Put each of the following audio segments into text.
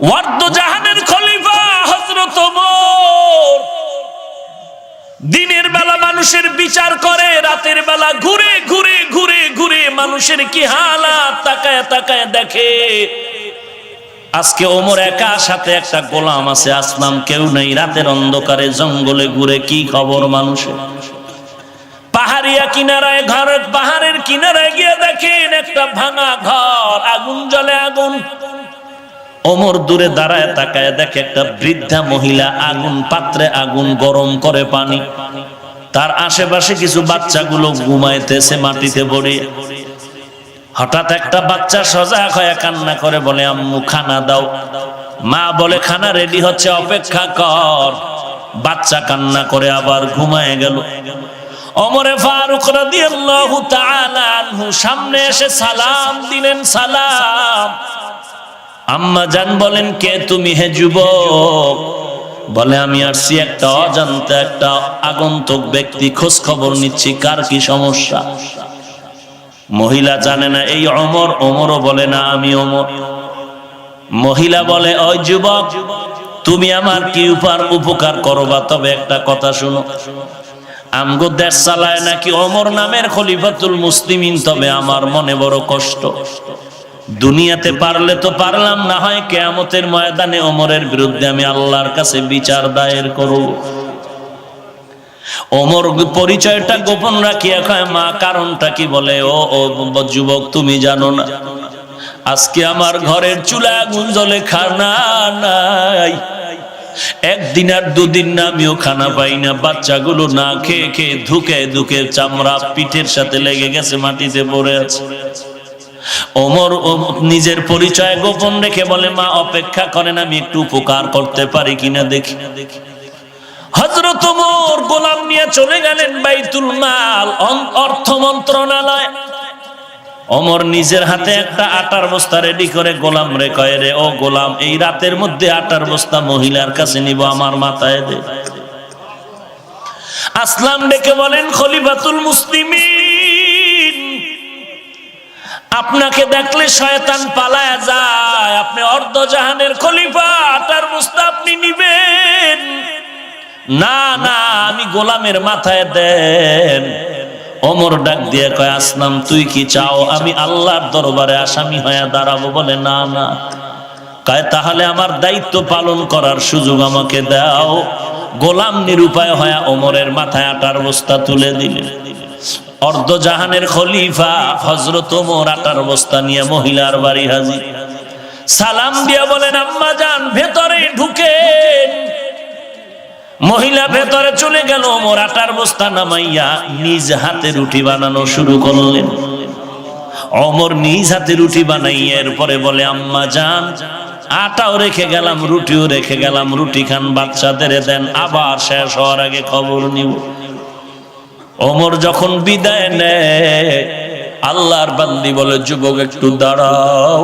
ওয়ার্দ জাহানের খলিফা হযরত ওমর দিনের বেলা মানুষের বিচার করে, রাতের বেলা ঘুরে ঘুরে ঘুরে ঘুরে মানুষের কি হালাত তাকায় তাকায় দেখে। আজকে ওমর একা, সাথে একটা গোলাম আছে, আসলাম কেউ নেই। রাতের অন্ধকারে জঙ্গলে ঘুরে কি খবর মানুষের। পাহাড়িয়া কিনারায় ঘর, পাহাড়ের কিনারায় গিয়ে দেখেন একটা ভাঙা ঘর, আগুন জ্বলে আগুন। ওমর দূরে দাঁড়ায় তাকায় দেখে একটা বৃদ্ধা মহিলা আগুন পাত্রে আগুন গরম করে পানি, তার আশেপাশে কিছু বাচ্চাগুলো ঘুমাইতেছে মাটিতে পড়ে। হঠাৎ একটা বাচ্চা সজাগ হয়ে কান্না করে, বলে আম্মু খানা দাও। মা বলে খানা রেডি হচ্ছে, অপেক্ষা কর। বাচ্চা কান্না করে আবার ঘুমায় গেল। ওমরে ফারুক রাদিয়াল্লাহু তাআলা আনহু সামনে এসে সালাম দিলেন। সালাম। আম্মা জান বলেন, কে তুমি হে যুবক? বলে আমি আসছি একটা অজান্তে একটা আগন্তুক ব্যক্তি, খোঁজ খবর নিচ্ছি কার কি সমস্যা। মহিলা জানে না এই ওমর। ওমরও বলে না আমি ওমর। মহিলা বলে, ওই যুবক তুমি আমার কি উপকার করবা? তবে একটা কথা শুনো, আমগো দেশ চালায় নাকি ওমর নামের খলিফাতুল মুসলিমিন, তবে আমার মনে বড় কষ্ট। দুনিয়াতে পারলে তো পারলাম, না হয় কিয়ামতের ময়দানে ওমরের বিরুদ্ধে আমি আল্লাহর কাছে বিচার দায়ের করব। ওমর পরিচয়টা গোপন রাখিয়া কয়, মা কারণটা কি? বলে ও যুবক তুমি জানো না, আজকে আমার ঘরের চুলায় আগুন জ্বলে, খানা নাই। একদিন আর দুদিন না আমিও খানা পাই না। বাচ্চাগুলো না খেয়ে খেয়ে ধুকে ধুকে চামড়া পিঠের সাথে লেগে গেছে, মাটিতে পড়ে আছে। ওমর নিজের পরিচয় গোপন রেখে বলে, মা অপেক্ষা করেন, আমি একটু উপকার করতে পারি কিনা দেখি। হযরত ওমর গোলাম নিয়ে চলে গেলেন বাইতুল মাল, অর্থ মন্ত্রণালয়। ওমর নিজের হাতে একটা আটার বস্তা রেডি করে গোলাম রে কয়, রে ও গোলাম, এই রাতের মধ্যে আটার বস্তা মহিলার কাছে নিব, আমার মাথায় দে। আসলাম ডেকে বলেন, খলিফাতুল মুসলিমিন, আপনাকে দেখলে শয়তান পালায়া যায়। আপনি অর্ধজাহানের খলিফা, আটার বস্তা আপনি নিবেন না? না, আমি গোলামের মাথায় দেন। ওমর ডাক দিয়ে কয়, আসলাম তুই কি চাও আমি আল্লাহর দরবারে আসামি হয়ে দাঁড়াবো? বলে না না। কয় তাহলে আমার দায়িত্ব পালন করার সুযোগ আমাকে দাও। গোলাম নিরুপায় হয়ে ওমরের মাথায় আটার বস্তা তুলে দিলেন। অর্ধজাহানের খলিফা হযরত ওমর আটার বস্তা নিয়ে মহিলার বাড়ি হাজির। সালাম দিয়া বলেন, আম্মা জান ভেতরে ঢুকেন। মহিলা ভেতরে চলে গেল। ওমর আটার বস্তা নামাইয়া নিজ হাতে রুটি বানানো শুরু করলেন। ওমর নিজ হাতে রুটি বানাইয়া এরপরে বলে, আম্মা জান আটাও রেখে গেলাম, রুটিও রেখে গেলাম, রুটি খান, বাচ্চাদের দেন, আবার শেষ হওয়ার আগে খবর নিব। ওমর যখন বিদায় নেয়, আল্লাহর বান্দি বলে, যুবক একটু দাঁড়াও,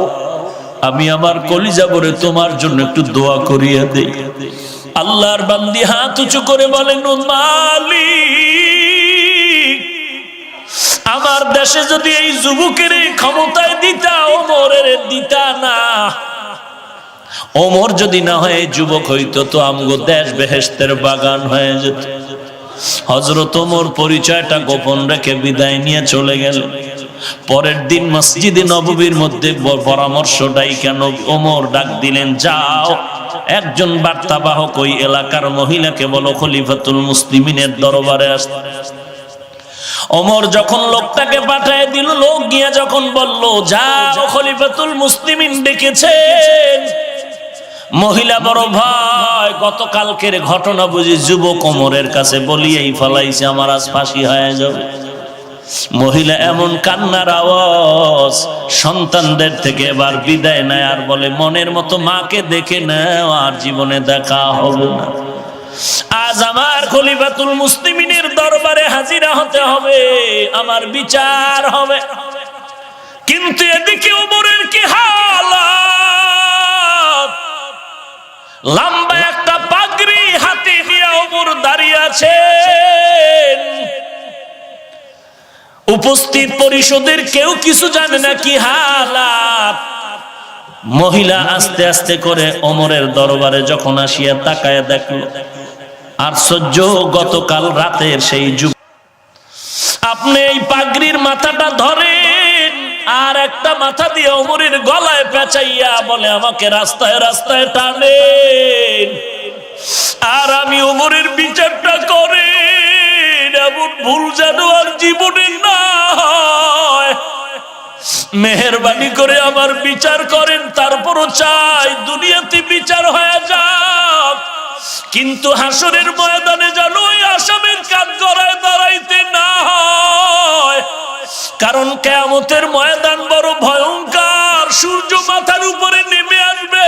আমি আমার কলিজা ভরে তোমার জন্য একটু দোয়া করিয়ে দেই। আল্লাহর বান্দি হাত উঁচু করে বলেন, ও মালিক, আমার দেশে যদি এই যুবকের ক্ষমতায় দিতা, ওমরের দিতা না। ওমর যদি না হয় যুবক হইতো তো আমগো দেশ বেহেশতের বাগান হয়ে যেত। হযরত ওমর পরিচয়টা গোপন রেখে বিদায় নিয়ে চলে গেল। পরের দিন মসজিদে নববীর মধ্যে পরামর্শটাই কেন ওমর ডাক দিলেন, যাও একজন বার্তাবাহক ওই এলাকার মহিলাকে বলো খলিফাতুল মুসলিমিনের দরবারে আসতে। ওমর যখন লোকটাকে পাঠিয়ে দিল, লোক গিয়া যখন বলল, যাও খলিফাতুল মুসলিমিন ডেকেছেন। মহিলা বড় ভাই, গতকালকের ঘটনা বুঝি যুবক ওমরের কাছে বলিয়েই ফলাইছে, আমার আজ ফাঁসি হয়ে যাবে। মহিলা এমন কান্নার আওয়াজ, সন্তানদের থেকে এবার বিদায় নেয় আর বলে, মনের মতো মাকে দেখে নাও, আর জীবনে দেখা হবে না। আজ আমার খলিফাতুল মুসলিমিনের দরবারে হাজিরা হতে হবে, আমার বিচার হবে। কিন্তু এদিকে ওমরের কি হালাত! লম্বা একটা পাগড়ি হাতে নিয়ে ওমর দাঁড়িয়ে আছেন। উপস্থিত পরিষদের কেউ কিছু জানে না কি হালাত। মহিলা আস্তে আস্তে করে ওমরের দরবারে যখন আসিয়া তাকায় দেখলো, আশ্চর্য, গতকাল রাতের সেই যুগ। আপনি এই পাগড়ির মাথাটা ধরেন, আর একটা মাথা দিয়ে ওমরের গলায় পেঁচাইয়া বলে আমাকে রাস্তায় রাস্তায় টানেন, আর আমি ওমরের বিচারটা করেন, এমন ভুল যেন আর জীবনে না হয়। মেহেরবানি করে আমার বিচার করেন, তারপরও চাই দুনিয়াতে বিচার হয়ে যাক, কিন্তু হাসরের ময়দানে যেন ওই আসামের কাঠগড়ায় দাঁড়াইতে না হয়। কারণ কিয়ামতের ময়দান বড় ভয়ঙ্কর, সূর্য মাথার উপরে নেমে আসবে,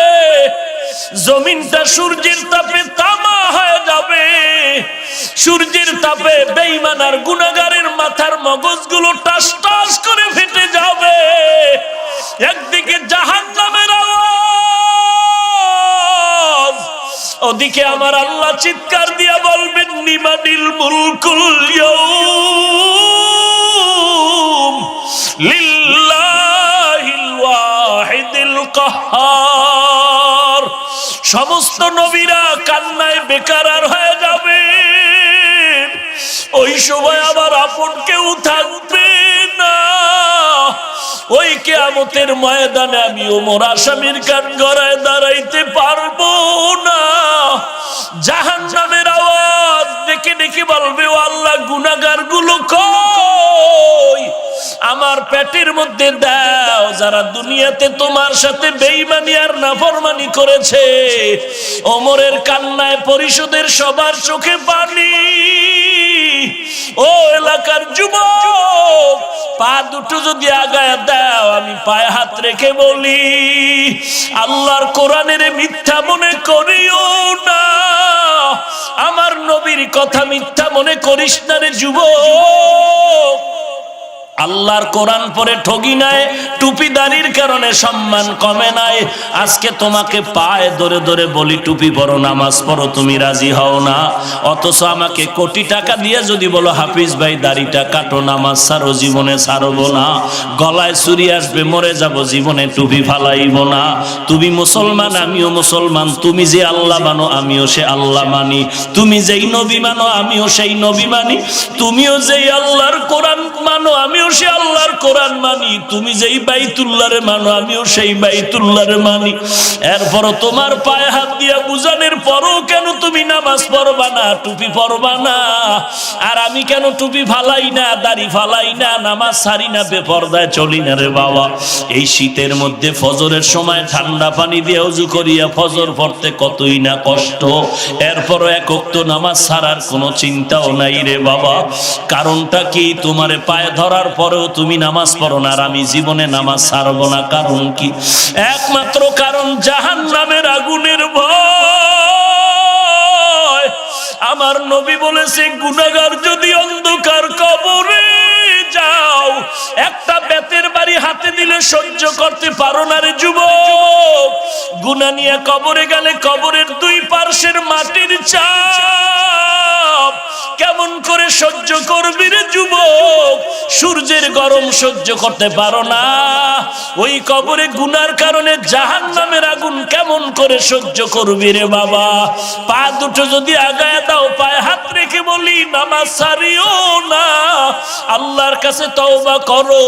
জমিনটা সূর্যের তাপে তামা হয়ে যাবে, সূর্যের তাপে বেঈমান আর গুনাহগারের মাথার মগজগুলো টাস টাস করে ফেটে যাবে। একদিকে জাহান্নামের আওয়াজ, ওদিকে আমার আল্লাহ চিৎকার দিয়া বলবেন লিমানিল মুলকুল ইয়াউম লিল্লাহিল ওয়াহিদিল কাহ্হার। সমস্ত নবীরা কান্নায় বেকারার হয়ে যাবে, ওই সময় আবার আপন কেউ থাকবে না। ওই কিয়ামতের ময়দানে আমি ওমর আসামির কাঠগড়ায় দাঁড়াইতে পারবো না। জাহান্নামের আওয়াজ ডেকে ডেকে বলবে, ও আল্লাহ, গুনাহগার গুলো কই? আমার পেটের মধ্যে দাও, যারা দুনিয়াতে তোমার সাথে বেঈমানি আর নাফরমানি করেছে। ওমরের কান্নায় পরিষদের সবার চোখে পানি। ও এলাকার যুবক, পা দুটো যদি আগায় দাও, আমি পায়ে হাত রেখে বলি, আল্লাহর কোরআনের মিথ্যা মনে করিও না, আমার নবীর কথা মিথ্যা মনে করিস না রে যুবক। আল্লাহর কোরআন পরে ঠগি নাই, টুপিদারির কারণে সম্মান কমে নাই। আজকে তোমাকে পায়ে ধরে ধরে বলি, টুপি পরো, নামাজ পড়ো, তুমি রাজি হও না। অথচ আমাকে কোটি টাকা দিয়ে যদি বলো, হাফিজ ভাই দাড়িটা কাটো, নামাজ ছাড়ো, জীবনে ছাড়বো না। গলায় চুরি আসবে, মরে যাব, জীবনে টুপি ফালাইব না। তুমি মুসলমান, আমিও মুসলমান, তুমি যে আল্লাহ মানো, আমিও সে আল্লাহ মানি। তুমি যেই নবী মানো, আমিও সেই নবী মানি। তুমিও যেই আল্লাহর কোরআন মানো, আমিও সে আল্লাহর কোরআন মানি। তুমি যেই বাইতুল্লাহরে মানো, আমিও সেই বাইতুল্লাহরে মানি। এরপরও তোমার পায়ে হাত দিয়া বুঝানোর পরও কেন তুমি নামাজ পড়বা না, টুপি পরবা না? আর আমি কেন টুপি ফালাই না, দাড়ি ফালাই না, নামাজ ছাড়ি না, বেপরদায় চলি না রে বাবা? এই শীতের মধ্যে ফজরের সময় ঠান্ডা পানি দিয়ে ওযু করিয়া ফজর পড়তে কতই না কষ্ট, এরপরও এক ওয়াক্ত নামাজ ছাড়ার কোনো চিন্তাও নাই রে বাবা। কারণটা কি? তোমারে পায়ে ধরার পরেও তুমি নামাজ পড়ো না, আর আমি জীবনে নামাজ ছাড়বো না। কারণ কি? একমাত্র কারণ জাহান্নামের আগুনের ভয়। আমার নবী বলেছে, গুনাহগার যদি অন্ধকার কবরে যাও, একটা বেতের বাড়ি হাতে দিলে সহ্য করতে পারো না রে যুবক। গুনাহ নিয়ে কবরে গেলে কবরের দুই পার্শ্বের মাটির চাপ কেমন করে সহ্য করবি রে যুবক? সূর্যের গরম সহ্য করতে পারো না, ওই কবরে গুনার কারণে জাহান্নামের আগুন কেমন করে সহ্য করবি রে বাবা? পা দুটো যদি আগায় দাও, পায়ে হাত রেখে বলি, নামাজ ছাড়িও না, আল্লাহর কাছে তওবা করো।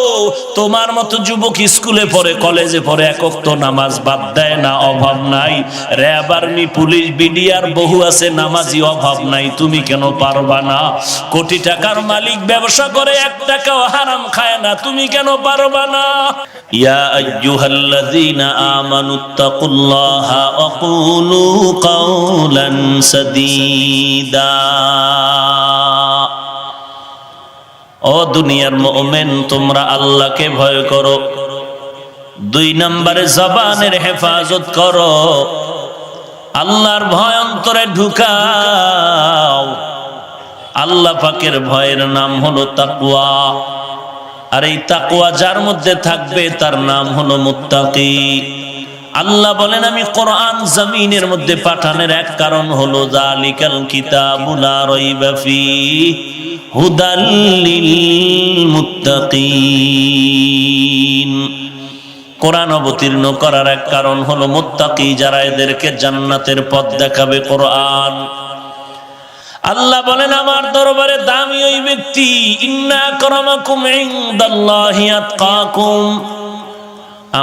তোমার মতো যুবক স্কুলে পড়ে, কলেজে পড়ে, এক ওয়াক্ত নামাজ বাদ দেয় না, অভাব নাই। র‍্যাব, আর্মি, পুলিশ, বিডিআর বহু আছে, নামাজি অভাব নাই। তুমি কেন পারবা না? কোটি টাকার মালিক ব্যবসা করে, এক টাকাও হারাম খায় না, তুমি কেন পারবা না? ইয়া আইয়ুহাল্লাযীনা আমানুত্তাকুল্লাহা ওয়া কুলু কাওলান সাদীদা। ও দুনিয়ার মুমিন, তোমরা আল্লাহকে ভয় করো। 2 নম্বরে জবানের হেফাজত করো, আল্লাহর ভয় অন্তরে ঢুকাও। আল্লাহ পাকের ভয়ের নাম হলো তাকওয়া, আর এই তাকওয়া যার মধ্যে থাকবে তার নাম হলো মুত্তাকি। আল্লাহ বলেন, আমি কোরআন জমিনের মধ্যে পাঠানোর এক কারণ হলো যালিকাল কিতাবু লা রাইবা ফীহি হুদাল লিল মুত্তাকিন। কোরআন অবতীর্ণ করার এক কারণ হলো মুত্তাকি যারা, এদেরকে জান্নাতের পথ দেখাবে কোরআন। আল্লাহ বলেন আমার দরবারে দামি ওই ব্যক্তি, ইন্না আকরামাকুম ইনদাল্লাহি আতকাকুম,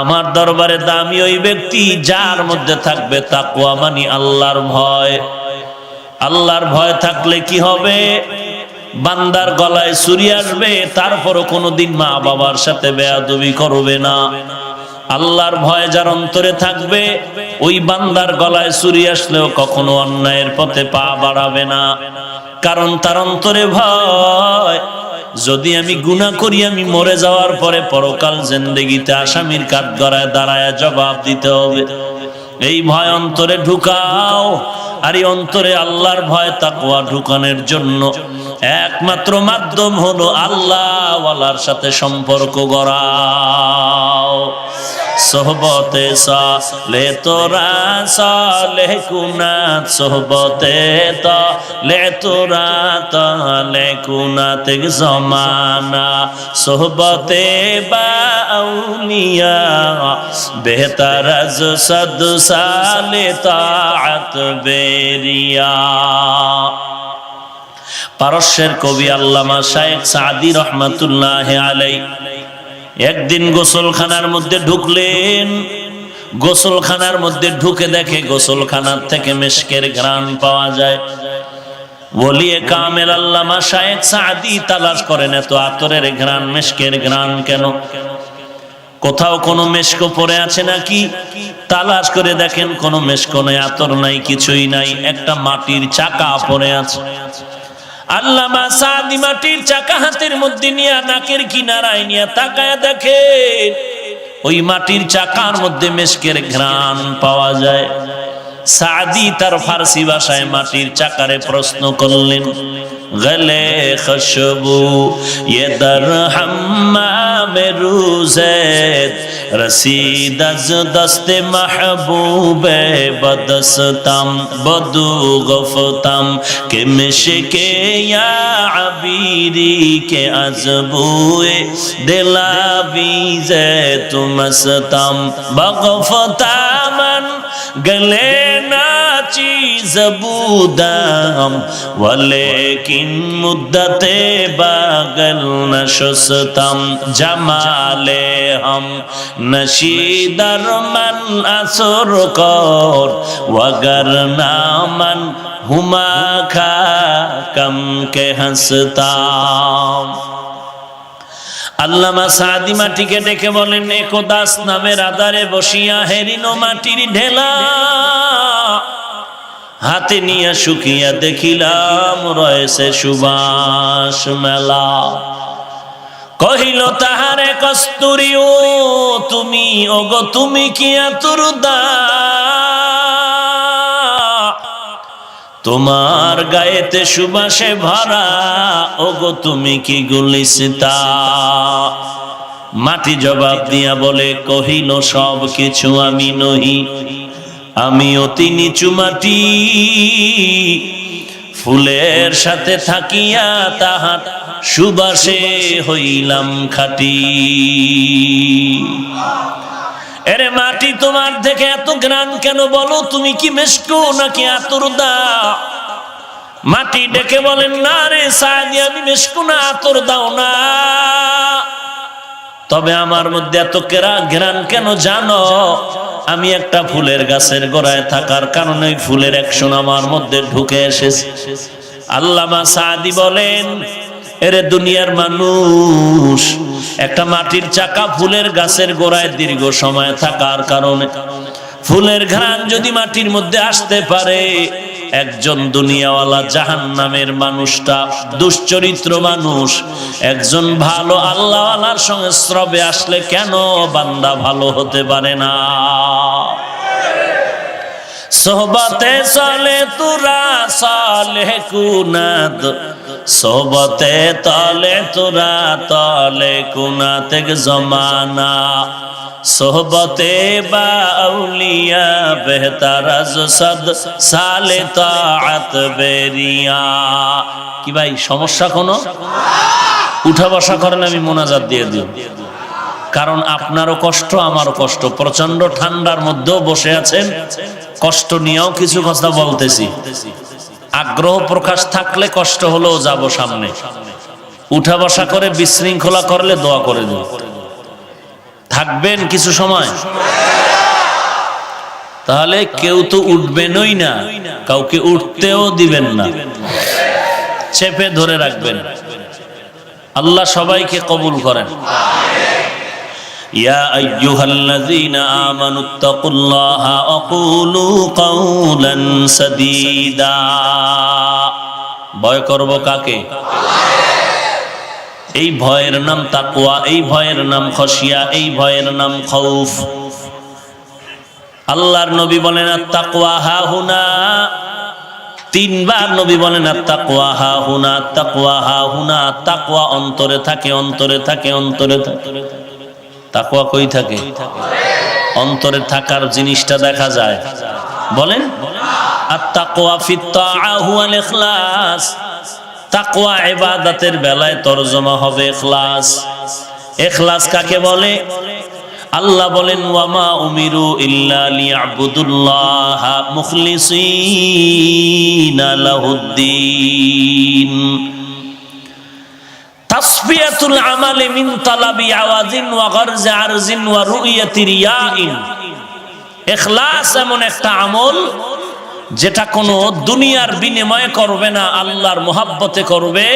আমার দরবারে দামি ওই ব্যক্তি যার মধ্যে থাকবে তাকওয়া, মানে আল্লাহর ভয়। আল্লাহর ভয় থাকলে কি হবে? বান্দার গলায় ছুরি আসবে, তারপরও কোনোদিন মা বাবার সাথে বেয়াদবি করবে না। আল্লাহর ভয় যার অন্তরে থাকবে, ওই বান্দার গলায় ছুরি আসলেও কখনো অন্যায়ের পথে পা বাড়াবে না, কারণ তার অন্তরে ভয়, যদি আমি গুনাহ করি আমি মরে যাওয়ার পরে পরকাল জিন্দেগিতে আসামির কাঠগড়ায় দাঁড়ায় জবাব দিতে হবে। এই ভয় অন্তরে ঢুকাও। আর এই অন্তরে আল্লাহর ভয় তাকওয়া ঢুকানোর জন্য একমাত্র মাধ্যম হলো আল্লাহ ওয়ালার সাথে সম্পর্ক গড়াও। সোহবতে সালে তোরা সালে কুনাত, সোহবতে তালে তোরা তালে কুনাত জমানা, সোহবতে বা আউলিয়া বেহতর আজ সদ সালে তাআত বেরিয়া। পারস্যের কবি আল্লামা শাইখ সাদি রহমাতুল্লাহ আলাইহি একদিন গোসলখানার মধ্যে ঢুকলেন। গোসলখানার মধ্যে ঢুকে দেখে গোসলখানার থেকে মিশকের ঘ্রাণ পাওয়া যায়। ওলিয়ে কামেল আল্লামা শাইখ সাদি তালাশ করেন এত আতরের ঘ্রাণ, মিশকের ঘ্রাণ কেন? কোথাও কোনো মেশক পড়ে আছে নাকি? তালাশ করে দেখেন কোনো মেশক নেই, আতর নাই, কিছুই নাই, একটা মাটির চাকা পড়ে আছে। আল্লামা সাদি মাটির চাকা হাতের মধ্যে নিয়ে নাকের কিনারায় নিয়ে তাকায় দেখে ওই মাটির চাকার মধ্যে মিশকের ঘ্রাণ পাওয়া যায়। সাদি তার ফারসি ভাষায় মাটির চাকারে প্রশ্ন করলেন, গলে খুশবু ये दर हम्माम रूज़ेत रसीद अज दस्त महबूब बदस्तम बदू गफ्तम के मिशके या अबीरी के अजबुए दिलावीज़े तुमस्तम बगफ्तामन गले नाची जबूदम वलेकिन मुद्दते बागल नशस्तम जमाले हम नशीदर मन असर कर वगर नामन हुमा खा कम के हंसताम। আল্লামা সাদি মাটিকে ডেকে বলেন, একদাস নামের আধারে বসিয়া হেরিনো মাটির ঢেলা হাতে নিয়ে শুকিয়া দেখিলাম রয়েছে সুবাস মেলা। কহিল তাহারে কস্তুরী, ও তুমি, ওগো তুমি কি আতুরদা, তোমার গায়েতে সুবাসে ভরা, ওগো তুমি কি গুলিস্তা। মাটি জবাব দিয়া বলে, কহিল সব কিছু আমি নহি, আমি অতি নিচু মাটি, ফুলের সাথে থাকিয়া তাহার সুবাসে হইলাম খাঁটি। এরে মাটি, তোমার দেখে এত ঘ্রাণ কেন? বলো তুমি কি মিশকো নাকি আতরদা? মাটি ডেকে বলেন, না রে সাদি, আমি মিশকো না, আতর দাও না। তবে আমার মধ্যে এত ঘ্রাণ কেন জানো? আমি একটা ফুলের গাছের গোড়ায় থাকার কারণে ফুলের অ্যাকশন আমার মধ্যে ঢুকে এসেছে। আল্লামা সাদি বলেন, এরে দুনিয়ার মানুষ, একটা মাটির চাকা ফুলের গাছের গোড়ায় দীর্ঘ সময় থাকার কারণে ফুলের ঘ্রাণ যদি মাটির মধ্যে আসতে পারে, একজন দুনিয়াওয়ালা জাহান্নামের মানুষটা দুশ্চরিত্র মানুষ একজন ভালো আল্লাহওয়ালার সংস্রবে আসলে কেন বান্দা ভালো হতে পারে না? সোহবতে চলে তোরা সালেহ কুনাত, সোহবতে তলে তোরা তলে কুনাত জমানা, সোহবতে বা আউলিয়া বেহতর আজ সদ সালে তাআত বেরিয়া। কি ভাই সমস্যা কোনো? উঠা বসা করেন, আমি মোনাজাত দিয়ে দিই। কারণ আপনারও কষ্ট আমারও কষ্ট, প্রচন্ড ঠান্ডার মধ্যেও বসে আছেন, কষ্ট নিয়েও কিছু কথা বলতেছি। আগ্রহ প্রকাশ থাকলে কষ্ট হলেও যাব সামনে, উঠা বসা করে বিশৃঙ্খলা করলে দোয়া করে দেব। থাকবেন কিছু সময়, তাহলে কেউ তো উঠবেনই না, কাউকে উঠতেও দিবেন না, চেপে ধরে রাখবেন। আল্লাহ সবাইকে কবুল করেন। ইয়া আইয়ুহাল্লাযীনা আমানুত্তাকুল্লাহা ওয়া কুলু কাওলান সাদীদা। ভয় করব কাকে? এই ভয়ের নাম তাকওয়া, এই ভয়ের নাম খশিয়া, এই ভয়ের নাম খাউফ। আল্লাহর নবী বলেন আত-তাকওয়া হাহুনা, তিনবার নবী বলেন আত-তাকওয়া হাহুনা, তাকওয়া হাহুনা। তাকওয়া অন্তরে থাকে, অন্তরে থাকে, অন্তরে থাকে। তাকওয়া কই থাকে? অন্তরে থাকার জিনিসটা দেখা যায়। বলেন আত-তাকওয়া ফিত তাআ হুয়াল ইখলাস। তাকওয়া ইবাদতের বেলায় তরজমা হবে ইখলাস। ইখলাস কাকে বলে? আল্লাহ বলেন ওয়ামা উমিরু ইল্লা লিয়াবুদুল্লাহা মুখলিসিনা লাহুদ্দিন। তাসফিয়াতুল আমালি মিন তালাবি আওয়াজিন ওয়া গরজি আরজিন ওয়া রুইয়াতি রিয়াইন। ইখলাস এমন একটা আমল যেটা কোনো দুনিয়ার বিনিময়ে করবে না, আল্লাহর মুহাব্বতে করবে,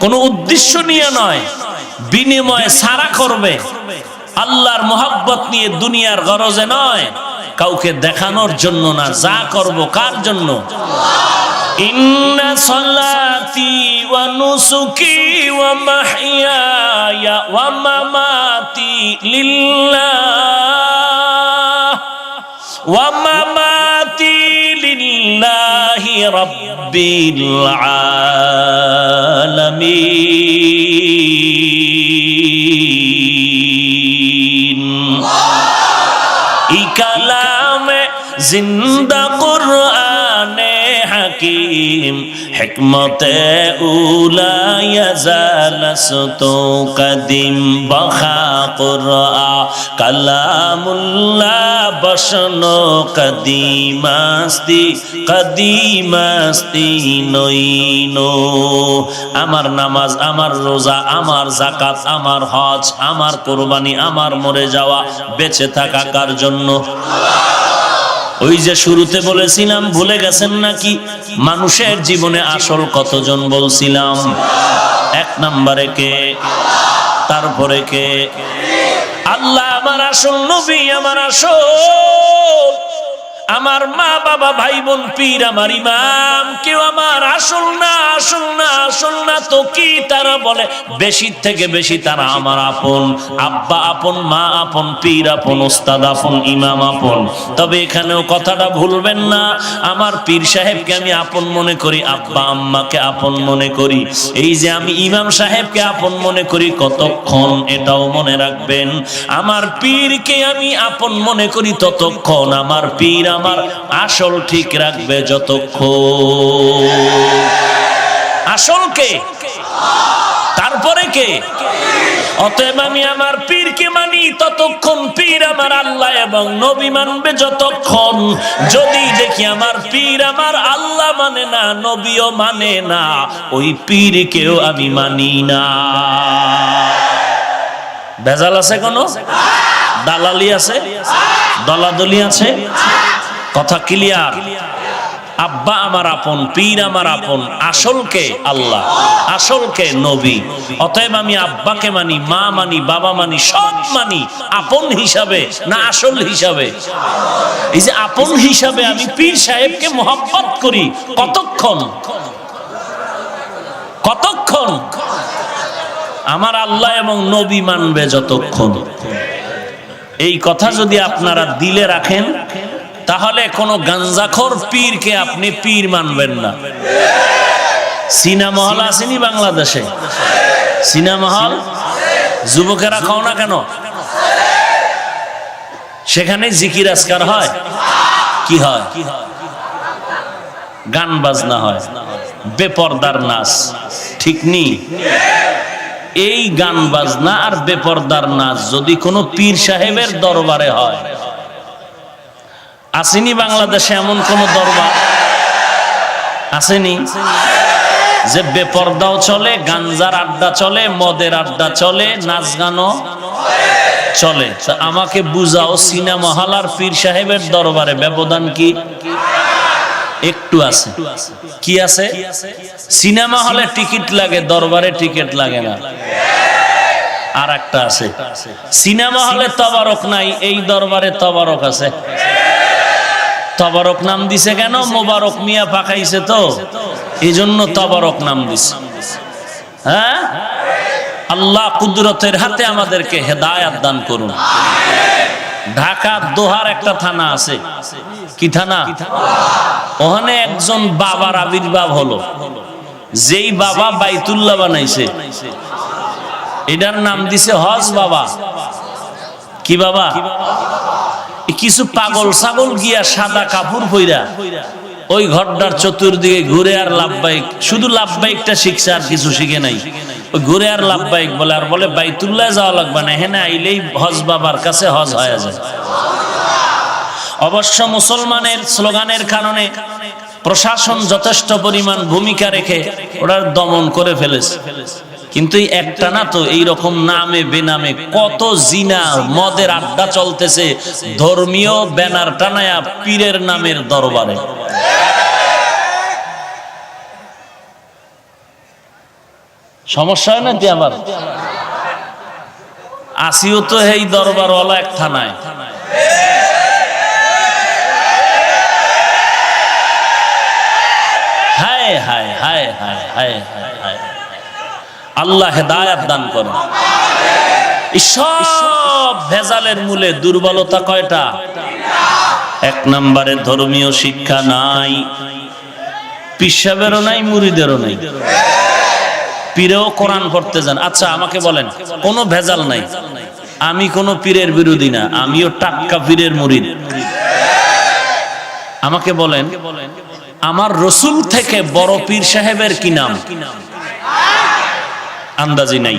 কোনো উদ্দেশ্য নিয়ে নয়, বিনিময়ে ছাড়া করবে, আল্লাহর মুহাব্বত নিয়ে, দুনিয়ার গরজে নয়, কাউকে দেখানোর জন্য না। যা করব কার জন্য? ইন্না সালাতি ওয়া নুসুকি ওয়া মাহইয়ায়া ওয়া মামাতি লিল্লাহ ওয়া মামাতি লিল্লাহি রাব্বিল আলামিন। কালামে জিন্দা কুরআনে হাকিম হিকমতে উলা ইয়াজালাসতু কদিম বখা কুরআ কালামুল্লাহ বসনো কদিমাস্তি কদিমাস্তি নইনো। আমার নামাজ, আমার রোজা, আমার যাকাত, আমার হজ, আমার কুরবানি, আমার মরে যাওয়া, বেঁচে থাকা কার জন্য? ওই যে শুরুতে বলেছিলাম, ভুলে গেছেন নাকি? মানুষের জীবনে আসল কতজন বলছিলাম? এক নম্বরে কে? তারপরে কে? আল্লাহ আমার আসল, নবী আমার আসল, আমার মা বাবা ভাই বোন পীর আমার ইমাম, কেউ আমার আসল না, আসল না, আসল না তো কি? তারা বলে বেশি থেকে বেশি তারা আমার আপন। আব্বা আপন, মা আপন, পীর আপন, ওস্তাদ আপন, ইমাম আপন। তবে এখানেও কথাটা ভুলবেন না, আমার পীর সাহেবকে আমি আপন মনে করি, আব্বা আম্মাকে আপন মনে করি। এই যে আমি ইমাম সাহেবকে আপন মনে করি কতক্ষণ, এটাও মনে রাখবেন। আমার পীরকে আমি আপন মনে করি ততক্ষণ, আমার পীর আমার আসল ঠিক রাখবে যতক্ষণ। আসল কে? তারপরে কে? অতএব আমি আমার পীরকে মানি ততক্ষণ, পীর আমার আল্লাহ এবং নবী মানবে যতক্ষণ। যদি দেখি আমার পীর আমার আল্লাহ মানে না, নবীও মানে না, ওই পীরকেও আমি মানি না। ভেজাল আছে কোনো? দালালি আছে? দলাদলি আছে? কথা ক্লিয়ার? আব্বা আমার আপন, পীর আমার আপন, আসল কে? আল্লাহ, আসল কে? নবী। অতএব আমি আব্বাকে মানি, মা মানি, বাবা মানি, সব মানি আপন হিসাবে না আসল হিসাবে? এই যে আপন হিসাবে আমি পীর সাহেবকে মোহাব্বত করি কতক্ষণ? কতক্ষণ? আমার আল্লাহ এবং নবী মানবে যতক্ষণ। এই কথা যদি আপনারা দিলে রাখেন, তাহলে কোনো গাঞ্জাখোর পীরকে আপনি পীর মানবেন না। সিনেমা হল আসেনি বাংলাদেশে? সিনেমা হল যুবকেরা খাও না কেন? সেখানে জিকির আজকার হয়, কি হয়? গান বাজনা হয়, বেপরদার নাচ, ঠিক নি? এই গান বাজনা আর বেপরদার নাচ যদি কোনো পীর সাহেবের দরবারে হয়, আসেনি বাংলাদেশে এমন কোন দরবার আসেনি যে বেপরদাও চলে, গাঞ্জার আড্ডা চলে, মদের আড্ডা চলে, নাচ গানও চলে? আমাকে বুঝাও, সিনেমা হল আর পীর সাহেবের দরবারে ব্যবধান কি? একটু আছে। কি আছে? সিনেমা হলে টিকিট লাগে, দরবারে টিকিট লাগে না। আর একটা আছে, সিনেমা হলে তবারক নাই, এই দরবারে তবারক আছে। তবারক নাম দিছে কেন? মোবারক মিয়া পাকাইছে তো, এই জন্য তবারক নাম দিছে। হ্যাঁ, আল্লাহ কুদরতের হাতে আমাদেরকে হেদায়াত দান করুন। ঢাকা দোহার একটা থানা আছে, কি থানা? ওখানে একজন বাবার আবির্ভাব হলো, যেই বাবা বাইতুল্লাহ বানাইছে, এটার নাম দিছে হজ বাবা। কি বাবা? কিছু পাগল ছাগল গিয়া সাদা কাপড় পইরা ওই ঘরটার চতুর্দিকে ঘুরে আর লাভবাহিক, শুধু লাভবাহিকটা শিখছে, আর কিছু শিখে নাই। ওই ঘুরে আর লাভবাহিক বলে, আর বলে বাইতুল্লাহ যাওয়া লাগবে না, হেনা আইলেই হজ বাবার কাছে হজ হয়ে যায়। অবশ্য মুসলমানের স্লোগানের কারণে প্রশাসন যথেষ্ট পরিমাণ ভূমিকা রেখে ওরা দমন করে ফেলেছে। কিন্তু একটা না তো, এইরকম নামে বেনামে কত জিনা মদের আড্ডা চলতেছে ধর্মীয় ব্যানার টানায়া পীরের নামের দরবারে। সমস্যা হয় না কি? আবার আসিও তো এই দরবারওয়ালা এক থানায়, হায় হায় হায় হায় হায় হায়। আল্লাহ হেদায়াত দান করেন। সব ভেজালের মূলে দুর্বলতা কয়টা? এক নম্বরে ধর্মীয় শিক্ষা নাই, পিসাবেরও নাই, মুরিদেরও নাই। পীরেও কোরআন পড়তে যান। আচ্ছা আমাকে বলেন, কোনো ভেজাল নাই, আমি কোনো পীরের বিরোধী না, আমিও টাক্কা পীরের মুরিদ। আমাকে বলেন, আমার রসুল থেকে বড় পীর সাহেবের কি নাম? আন্দাজি নাই।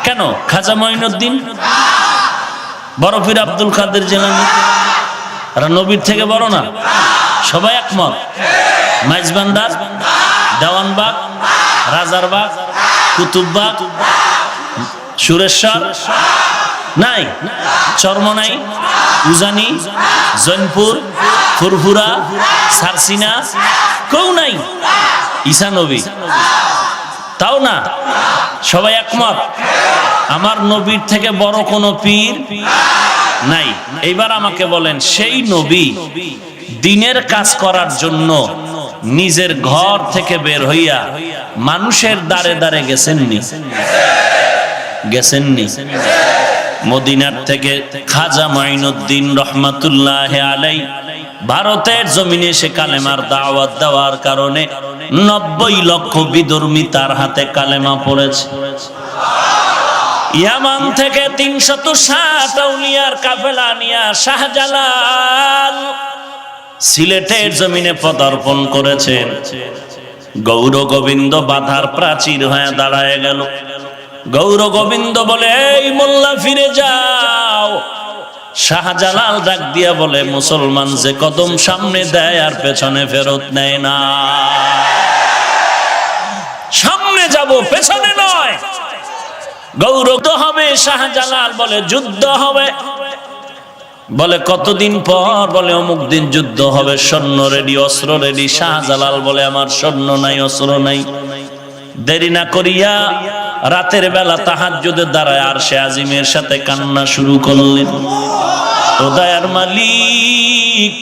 কেন? খাজা মঈনুদ্দিন, বড় পীর আব্দুল কাদের জিলানী, আর নবীর থেকে বড় না? সবাই একমত। মাইজবান্ডার, দেওয়ানবাগ, রাজারবাগ, কুতুববাগ, সুরেশ্বর নাই, চরমনাই, উজানি, জৈনপুর, ফুরফুরা, সারসিনা, কেউ নাই। ঈসা নবী, তাও না? সবাই একমত আমার নবীর থেকে বড় কোন পীর নাই। এইবার আমাকে বলেন, সেই নবী দ্বীনের কাজ করার জন্য নিজের ঘর থেকে বের হইয়া মানুষের দ্বারে দ্বারে গেছেননি? গেছেননি? মদিনার থেকে খাজা মঈনুদ্দিন রহমাতুল্লাহ আলাই ভারতের জমিনে সে কালেমার দাওয়াত দেওয়ার কারণে 90 লক্ষ বিধর্মী তার হাতে কালেমা পড়েছে। ইয়ামান থেকে 360 আউলিয়ার কাফেলা নিয়া শাহজালাল সিলেটের জমিনে পদার্পণ করেছেন। গৌর গোবিন্দ বাধার প্রাচীর হয়ে দাঁড়ায় গেল। গৌর গোবিন্দ বলে, এই মোল্লা ফিরে যাও। শাহজালাল ডাক দিয়া বলে, মুসলমান যে কদম সামনে দেয় আর পেছনে ফেরত নেয় না, সামনে যাব পেছনে নয়। গৌরব হবে। শাহজালাল বলে, যুদ্ধ হবে। বলে কতদিন পর? বলে অমুক দিন যুদ্ধ হবে, সৈন্য রেডি, অস্ত্র রেডি। শাহজালাল বলে, আমার সৈন্য নাই, অস্ত্র নাই। দেরি না করিয়া রাতের বেলা তাহাজ্জুদে দাঁড়ায় আরশে আজিমের সাথে কান্না শুরু করলেন। ও দয়ার মালিক,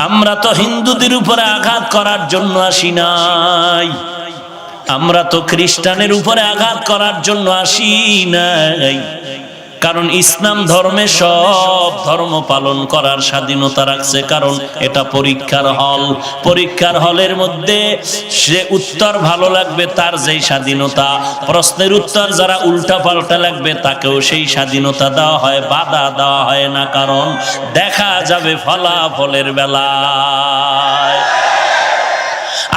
আমরা তো হিন্দুদের উপরে আঘাত করার জন্য আসি নাই, আমরা তো খ্রিস্টানের উপরে আঘাত করার জন্য আসি নাই। কারণ ইসলাম ধর্মে সব ধর্ম পালন করার স্বাধীনতা রাখছে, কারণ এটা পরীক্ষার হল। পরীক্ষার হলের মধ্যে সে উত্তর ভালো লাগবে তার যেই স্বাধীনতা, প্রশ্নের উত্তর যারা উল্টা পাল্টা লাগবে তাকেও সেই স্বাধীনতা দেওয়া হয়, বাধা দেওয়া হয় না। কারণ দেখা যাবে ফলাফলের বেলায়।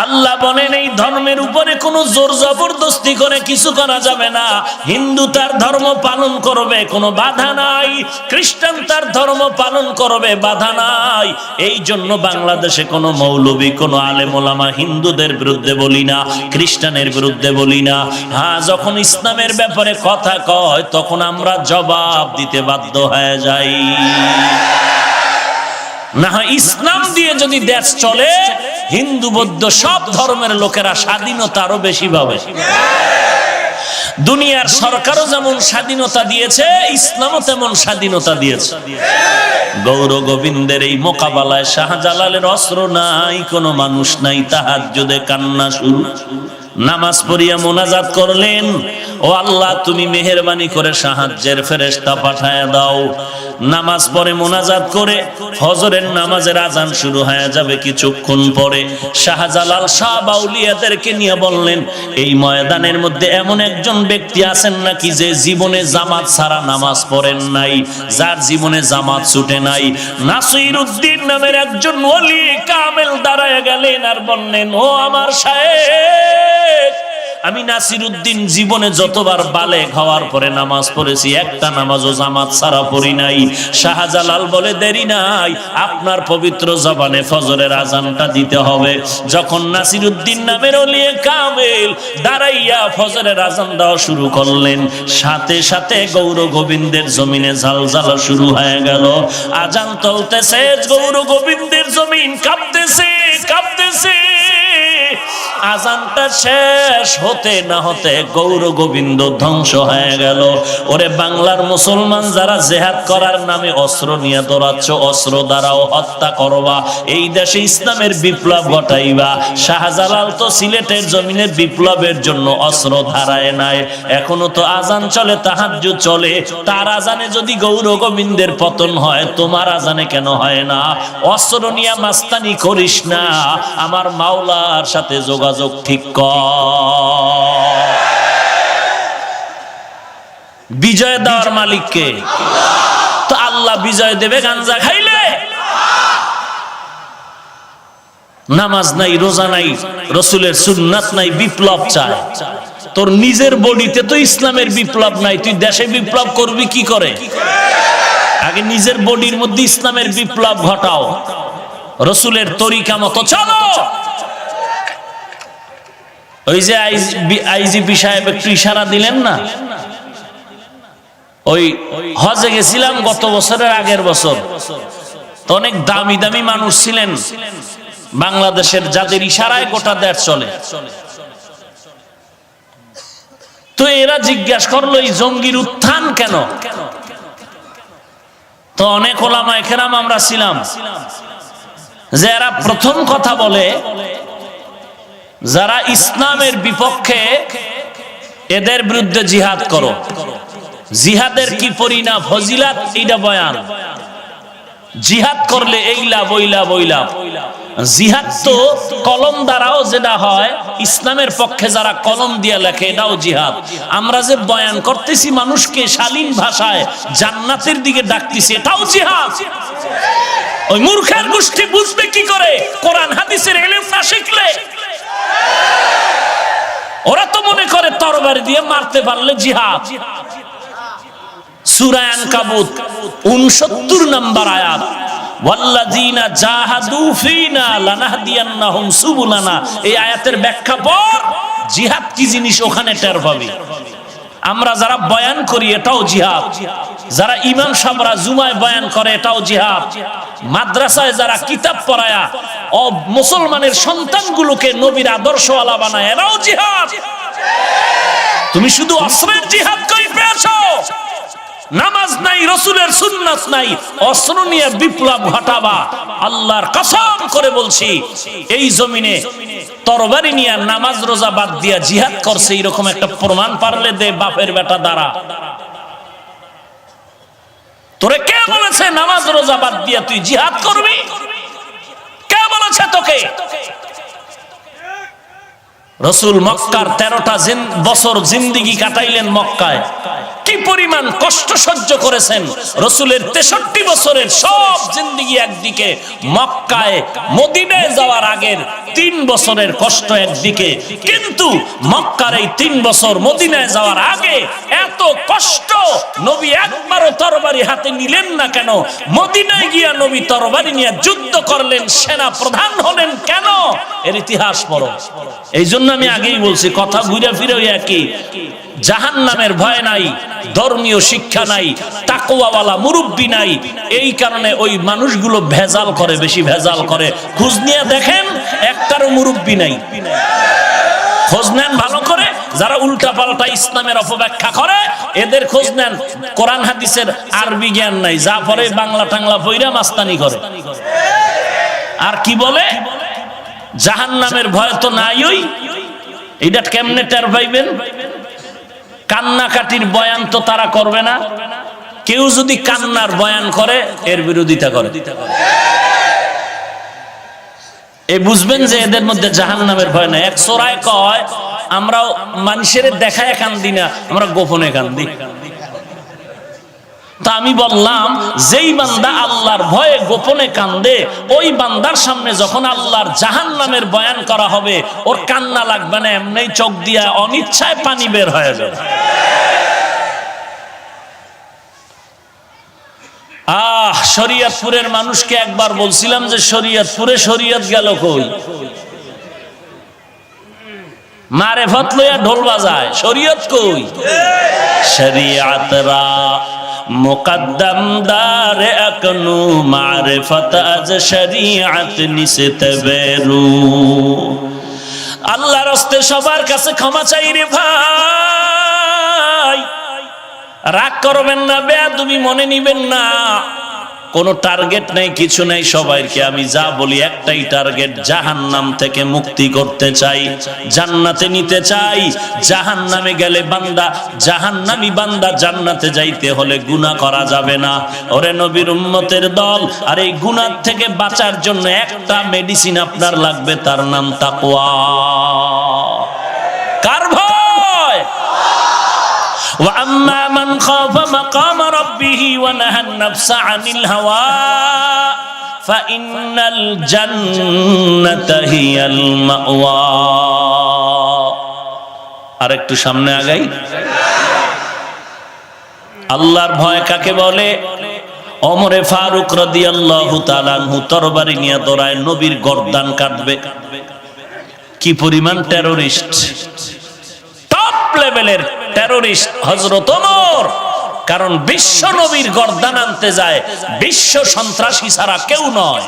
আল্লাহ বলেন এই ধর্মের উপরে কোনো জোর জবরদস্তি করে কিছু করা যাবে না। হিন্দু তার ধর্ম পালন করবে, কোনো বাধা নাই। খ্রিস্টান তার ধর্ম পালন করবে, বাধা নাই। এই জন্য বাংলাদেশে কোনো মৌলবী, কোনো আলেম ওলামা হিন্দুদের বিরুদ্ধে বলি না, খ্রিস্টানের বিরুদ্ধে বলি না। হ্যাঁ, যখন ইসলামের ব্যাপারে কথা কয় তখন আমরা জবাব দিতে বাধ্য হয়ে যাই। না হয় ইসলাম দিয়ে যদি দেশ চলে, হিন্দু বৌদ্ধ সব ধর্মের লোকেরা স্বাধীনতা আরো বেশি পাবে। দুনিয়ার সরকারও যেমন স্বাধীনতা দিয়েছে, ইসলামও তেমন স্বাধীনতা দিয়েছে। গৌর গোবিন্দের এই মোকাবেলায় শাহজালালের অস্ত্র নাই, কোনো মানুষ নাই। তাহাজ্জুদে কান্না শুরু, নামাজ পড়িয়া মোনাজাত করলেন, ও আল্লাহ তুমি মেহেরবানি করে সাহায্যের ফেরেশতা পাঠায়া দাও। নামাজ পড়ে মোনাজাত করে ফজরের নামাজের আজান শুরু হয়ে যাবে কিছুক্ষণ পরে। শাহজালাল শাহ আউলিয়াদেরকে নিয়ে বললেন, এই ময়দানের মধ্যে এমন একজন ব্যক্তি আছেন নাকি যে জীবনে জামাত ছাড়া নামাজ পড়েন নাই, যার জীবনে জামাত ছুটে নাই? নাসিরউদ্দিন নামের একজন ওলি কামেল দাঁড়ায় গেলেন আর বললেন, ও আমার শায়েখ, আমি নাসিরউদ্দিন জীবনে যতবার বালেগ হওয়ার পরে নামাজ পড়েছি, একটা নামাজও জামাত ছাড়া পড়ি নাই। শাহজালাল বলে, দেরি নাই, আপনার পবিত্র জবানে ফজরের আজানটা দিতে হবে। যখন নাসিরউদ্দিন নামের ওলি কামেল দাঁড়াইয়া ফজরের আজান দেওয়া শুরু করলেন, সাথে সাথে গৌর গোবিন্দের জমিনে ঝালঝালা শুরু হয়ে গেল। আজান চলতেছে, গৌর গোবিন্দের জমিন কাঁপতেছে কাঁপতেছে। আজানটা শেষ হতে না হতে গৌর গোবিন্দ ধ্বংস হয়ে গেল। ওরে বাংলার মুসলমান যারা জিহাদ করার নামে অস্ত্র নিয়ে দৌড়াচ্ছ, অস্ত্র দ্বারাও হত্যা করবা, এই দেশে ইসলামের বিপ্লব ঘটাইবা। শাহজালাল তো সিলেটের জমিনে বিপ্লবের জন্য অস্ত্র ধারায় নাই, এখনো তো আজান চলে, তাহাজ্জুদ চলে। তার আজানে যদি গৌর গোবিন্দের পতন হয়, তোমার আজানে কেন হয় না? অস্ত্র নিয়ে মাস্তানি করিস না, আমার মাওলার সাথে যোগাযোগ ঠিক কর। বিজয় দেওয়ার মালিক কে? তো আল্লাহ বিজয় দেবে গাঞ্জা খাইলে। নামাজ নাই, রোজা নাই, রসুলের সুন্নাত নাই, বিপ্লব চায়। তোর নিজের বডিতে তো ইসলামের বিপ্লব নাই, তুই দেশে বিপ্লব করবি কি করে? আগে নিজের বডির মধ্যে ইসলামের বিপ্লব ঘটাও, রসুলের তরিকা মতো চলো। ওই যে আইজিপি সাহেব একটু ইশারা দিলেন না, ওই হজে গেছিলাম গত বছরের আগের বছর, তো অনেক দামি দামি মানুষ ছিলেন বাংলাদেশের, যাদের ইশারায় গোটা দেশ চলে। তো এরা জিজ্ঞাসা করলো এই জঙ্গির উত্থান কেন? তো অনেক ওলামায়ে কেরাম আমরা ছিলাম, যে এরা প্রথম কথা বলে, যারা ইসলামের বিপক্ষে এদের বিরুদ্ধে জিহাদ করো। জিহাদের কি পরিণাম, ফজিলাত, এইটা বয়ান। জিহাদ করলে এই লাভ ওই লাভ ওই লাভ। জিহাদ তো কলম দ্বারাও যেটা হয়, ইসলামের পক্ষে যারা কলম দিয়ে লেখে এটাও জিহাদ। আমরা যে বয়ান করতেছি, মানুষকে শালীন ভাষায় জান্নাতের দিকে ডাকতেছি, এটাও জিহাদ। ওই মূর্খের গোষ্ঠী বুঝবে কি করে কোরআন হাদিসের ইলম না শিখলে? ওরা তো মনে করে তরবারি দিয়ে মারতে পারলে জিহাদ। সূরা আনকাবুত 69 নম্বর আয়াত, ওয়াল্লাযীনা জাহাদু ফীনা লানাহদিয়ান্নাহুম সুবুলানা। এই আয়াতের ব্যাখ্যা পর জিহাদ কি জিনিস ওখানে টের পাবি। আমরা যারা বয়ান করি এটাও জিহাদ, যারা ইমাম সাহেবরা জুমায় বয়ান করে এটাও জিহাদ, মাদ্রাসায় যারা কিতাব পড়ায়া ও মুসলমানের সন্তানগুলোকে নবীর আদর্শওয়ালা বানায় এরাও জিহাদ। তুমি শুধু অস্ত্রের জিহাদ কই পেয়েছো? নামাজ নাই, রসুলের সুন্নাত নাই, অস্ত্র নিয়ে বিপ্লব ঘটাবা। আল্লাহর কসম করে বলছি, এই জমিনে তরবারি নিয়ে নামাজ রোজা বাদ দিয়া জিহাদ করছে এরকম একটা প্রমাণ পারলে দে বাপের বেটা দ্বারা। তোরে কে বলেছে নামাজ রোজা বাদ দিয়া তুই জিহাদ করবি? কে বলেছে তোকে? রসুল মক্কার 13টা বছর জিন্দেগি কাটাইলেন মক্কায়, কি পরিমাণ কষ্ট সহ্য করেছেন। রাসূলের 63 বছরের সব জিন্দেগি একদিকে, মক্কায় মদিনায় যাওয়ার আগের 3 বছরের কষ্ট একদিকে, কিন্তু মক্কার এই 3 বছর মদিনায় যাওয়ার আগে এত কষ্ট নবী একবারও তরবারি হাতে নিলেন না কেন? মদিনায় গিয়া নবী তরবারি নিয়ে যুদ্ধ করলেন, সেনা প্রধান হলেন কেন? এর ইতিহাস পড়ো। এই জন্য আমি আগেই বলছি, কথা ঘুরে ফিরে একই। জাহান্নামের ভয় নাই, ধর্মীয় শিক্ষা নাই, তাকওয়াওয়ালা মুরব্বি নাই। এই কারণে ওই মানুষগুলো ভেজাল করে, বেশি ভেজাল করে। খোঁজ নিয়ে দেখেন, একটারও মুরব্বি নাই। খোঁজ নেন ভালো করে, যারা উল্টা পাল্টা ইসলামের অপব্যাখ্যা করে এদের খোঁজ নেন। কোরআন হাদিসের আরবি জ্ঞান নাই, যা পরে বাংলা টাংলা পইরা মাস্তানি করে। আর কি বলে জাহান্নামের ভয় তো নাই। ওই এইটা কেমনে টের পাইবেন? কান্নাকাটির বয়ান তো তারা করবে না। কেউ যদি কান্নার বয়ান করে এর বিরোধিতা করে, এই বুঝবেন যে এদের মধ্যে জাহান্নামের ভয় নাই। এক সোরায় কয়, আমরাও মানুষের দেখায় কান্দি না, আমরা গোপনে কান্দি। তা আমি বললাম, যেই বান্দা আল্লাহর ভয়ে গোপনে কান্দে, ওই বান্দার সামনে যখন আল্লাহর জাহান্নামের বয়ান করা হবে, ওর কান্না লাগবে না, এমনি চোখ দিয়া অনিচ্ছায় পানি বের হয়ে যাবে। শরীয়তপুরের মানুষকে একবার বলছিলাম যে শরীয়তপুরে শরীয়ত গেল কই? মারেফত লইয়া ঢোল বাজায়, শরীয়ত কই? শরীয়তরা মুকদ্দম দার আকনু মারিফত আজ শরীয়ত নিসতবেরু। আল্লাহর রাস্তে সবার কাছে ক্ষমা চাই রে ভাই, রাগ করবেন না, বেয়াদবি মনে নিবেন না। কোনো টার্গেট নাই, কিছু নাই। সবাইকে আমি যা বলি একটাই টার্গেট, জাহান্নাম থেকে মুক্তি করতে চাই, জান্নাতে নিতে চাই। জাহান্নামে গেলে বান্দা, জাহান্নামী বান্দা জান্নাতে যাইতে হলে গুনাহ করা যাবে না। ওরে নবীর উম্মতের দল, আর এই গুনাহ থেকে বাঁচার জন্য একটা মেডিসিন আপনার লাগবে, তার নাম তাকওয়া। কার ভয়? وَأَمَّا مَنْ خَافَ مَقَامَ رَبِّهِ وَنَهَى النَّفْسَ عَنِ الْهَوَى فَإِنَّ الْجَنَّةَ هِيَ الْمَأْوَى। আর একটু সামনে আগাই। আল্লাহর ভয় কাকে বলে? ওমরে ফারুক রাদিয়াল্লাহু তাআলা আনহু তরবারি নিয়ে দৌড়ায়, নবীর গর্দান কাটবে। কি পরিমাণ টেররিস্ট, টপ লেভেলের টেররিস্ট হযরত ওমর। কারণ বিশ্ব নবীর গর্দান আনতে যায়, বিশ্ব সন্ত্রাসী ছাড়া কেউ নয়।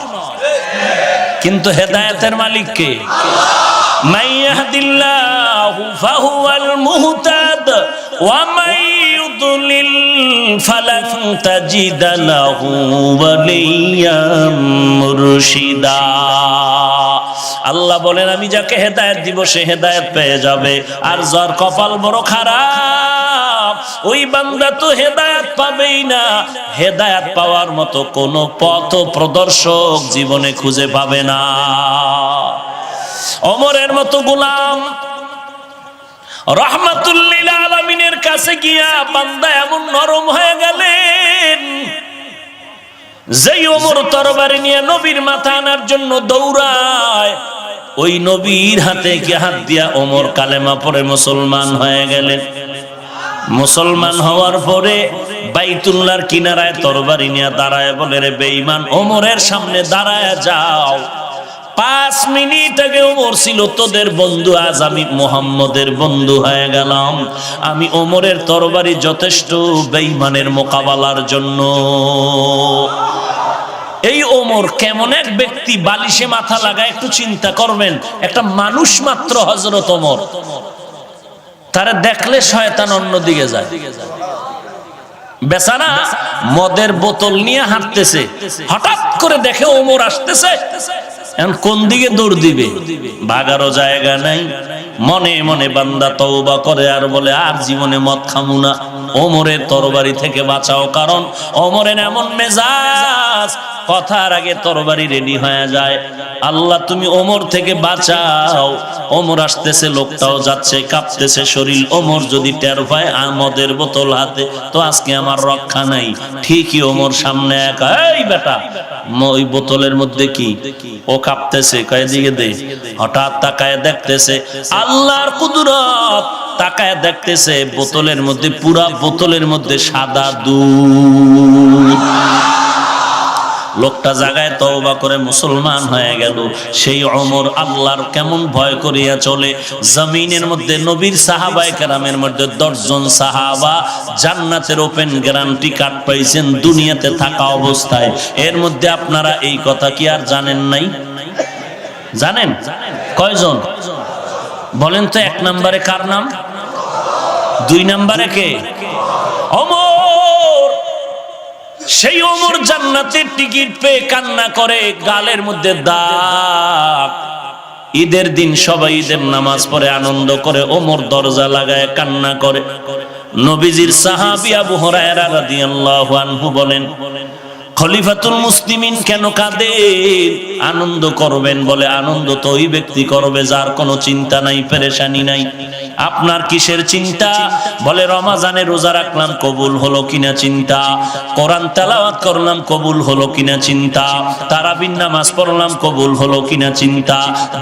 কিন্তু হেদায়েতের মালিক কে? মান ইয়াহদিল্লাহু ফাহুয়াল মুহতাদ ওয়া মান ইউদ্লিল ফালান তাজিদ লাহু ওয়ালিয়াম মুরশিদা। আল্লাহ বলেন, আমি যাকে হেদায়েত দিব সে হেদায়েত পেয়ে যাবে, আর যার কপাল বড় খারাপ ওই বান্দা তো হেদায়েত পাবেই না। হেদায়েত পাওয়ার মতো কোনো পথ প্রদর্শক জীবনে খুঁজে পাবে না। ওমরের মতো গোলাম রাহমাতুল লিল আলামিনের কাছে গিয়া বান্দা এমন নরম হয়ে গেলেন, যেই ওমর তরবারি নিয়ে নবীর মাথা আনার জন্য দৌড়ায়, ওই নবীর হাতে কি হাত দিয়া ওমর কালেমা পড়ে মুসলমান হয়ে গেলেন। মুসলমান হওয়ার পরে বাইতুল্লাহর কিনারায় তরবারি নিয়ে দাঁড়ায় বলে, রে বেঈমান, ওমরের সামনে দাঁড়ায় যাও। 5 মিনিট আগে ওমর ছিল তোদের বন্ধু, আজ আমি মুহাম্মদের বন্ধু হয়ে গেলাম। আমি ওমরের তরবারি যথেষ্ট বেঈমানের মোকাবেলার জন্য। এই ওমর কেমন এক ব্যক্তি, বালিশে মাথা লাগায়, একটু চিন্তা করবেন। একটা মানুষ মাত্র হযরত ওমর, তারা দেখলে শয়তান অন্যদিকে যায়। বেচারা মদের বোতল নিয়ে হাঁটতেছে, হঠাৎ করে দেখে ওমর আসতেছে, এখন কোন দিকে দৌড় দিবে, ভাগারও জায়গা নাই। মনে মনে বান্দা তওবা করে আর বলে, আর জীবনে মদ খামু না, ওমরের তরবারি থেকে বাঁচাও। কারণ ওমরের এমন মেজাজ, কথার আগে তরবারি রেডি হয়ে যায়। আল্লাহ তুমি ওমর থেকে বাঁচাও। ওমর আসতেছে, লোকটাও যাচ্ছে, কাঁপতেছে শরীর। ওমর যদি টের পায় মদের বোতল হাতে, তো আজকে আমার রক্ষা নাই। ঠিকই ওমর সামনে একা, এই বেটা ওই বোতলের মধ্যে কি? ও কাঁপতেছে, কয় দিকে দে। হঠাৎ তাকায় দেখতেছে আল্লাহর কুদরত, তাকায় দেখতেছে বোতলের মধ্যে, পুরা বোতলের মধ্যে সাদা দুধ। লোকটা জায়গায় তওবা করে মুসলমান হয়ে গেল। সেই ওমর আল্লাহর কেমন ভয় করিয়া চলে। জমিনের মধ্যে নবীর সাহাবায়ে কেরামের মধ্যে 10 জন সাহাবা জান্নাতের ওপেন গ্যারান্টি কার্ড পাইছেন দুনিয়াতে থাকা অবস্থায়। এর মধ্যে আপনারা এই কথা কি আর জানেন নাই? জানেন কয়জন? বলেন তো। 1 নম্বরে কার নাম? 2 নম্বরে কে? ওমর। সেই ওমর জান্নাতের টিকিট পেয়ে কান্না করে, গালের মধ্যে দাগ। ঈদের দিন সবাই ঈদের নামাজ পড়ে আনন্দ করে, ওমর দরজা লাগায় কান্না করে। নবীজির সাহাবী আবু হুরায়রা রাদিয়াল্লাহু আনহু বলেন, খলিফাতুল মুসলিমিন কেন কাঁদে? আনন্দ করবেন। বলে আনন্দ তো ওই ব্যক্তি করবে যার কোনো চিন্তা নাই, পেরেশানি নাই। আপনার কিসের চিন্তা? বলে রমাজানে রোজা রাখলাম, কবুল হলো কিনা চিন্তা। কোরআন তেলাওয়াত করলাম, কবুল হলো কিনা চিন্তা। তারাবির নামাজ পড়লাম, কবুল হলো কিনা চিন্তা।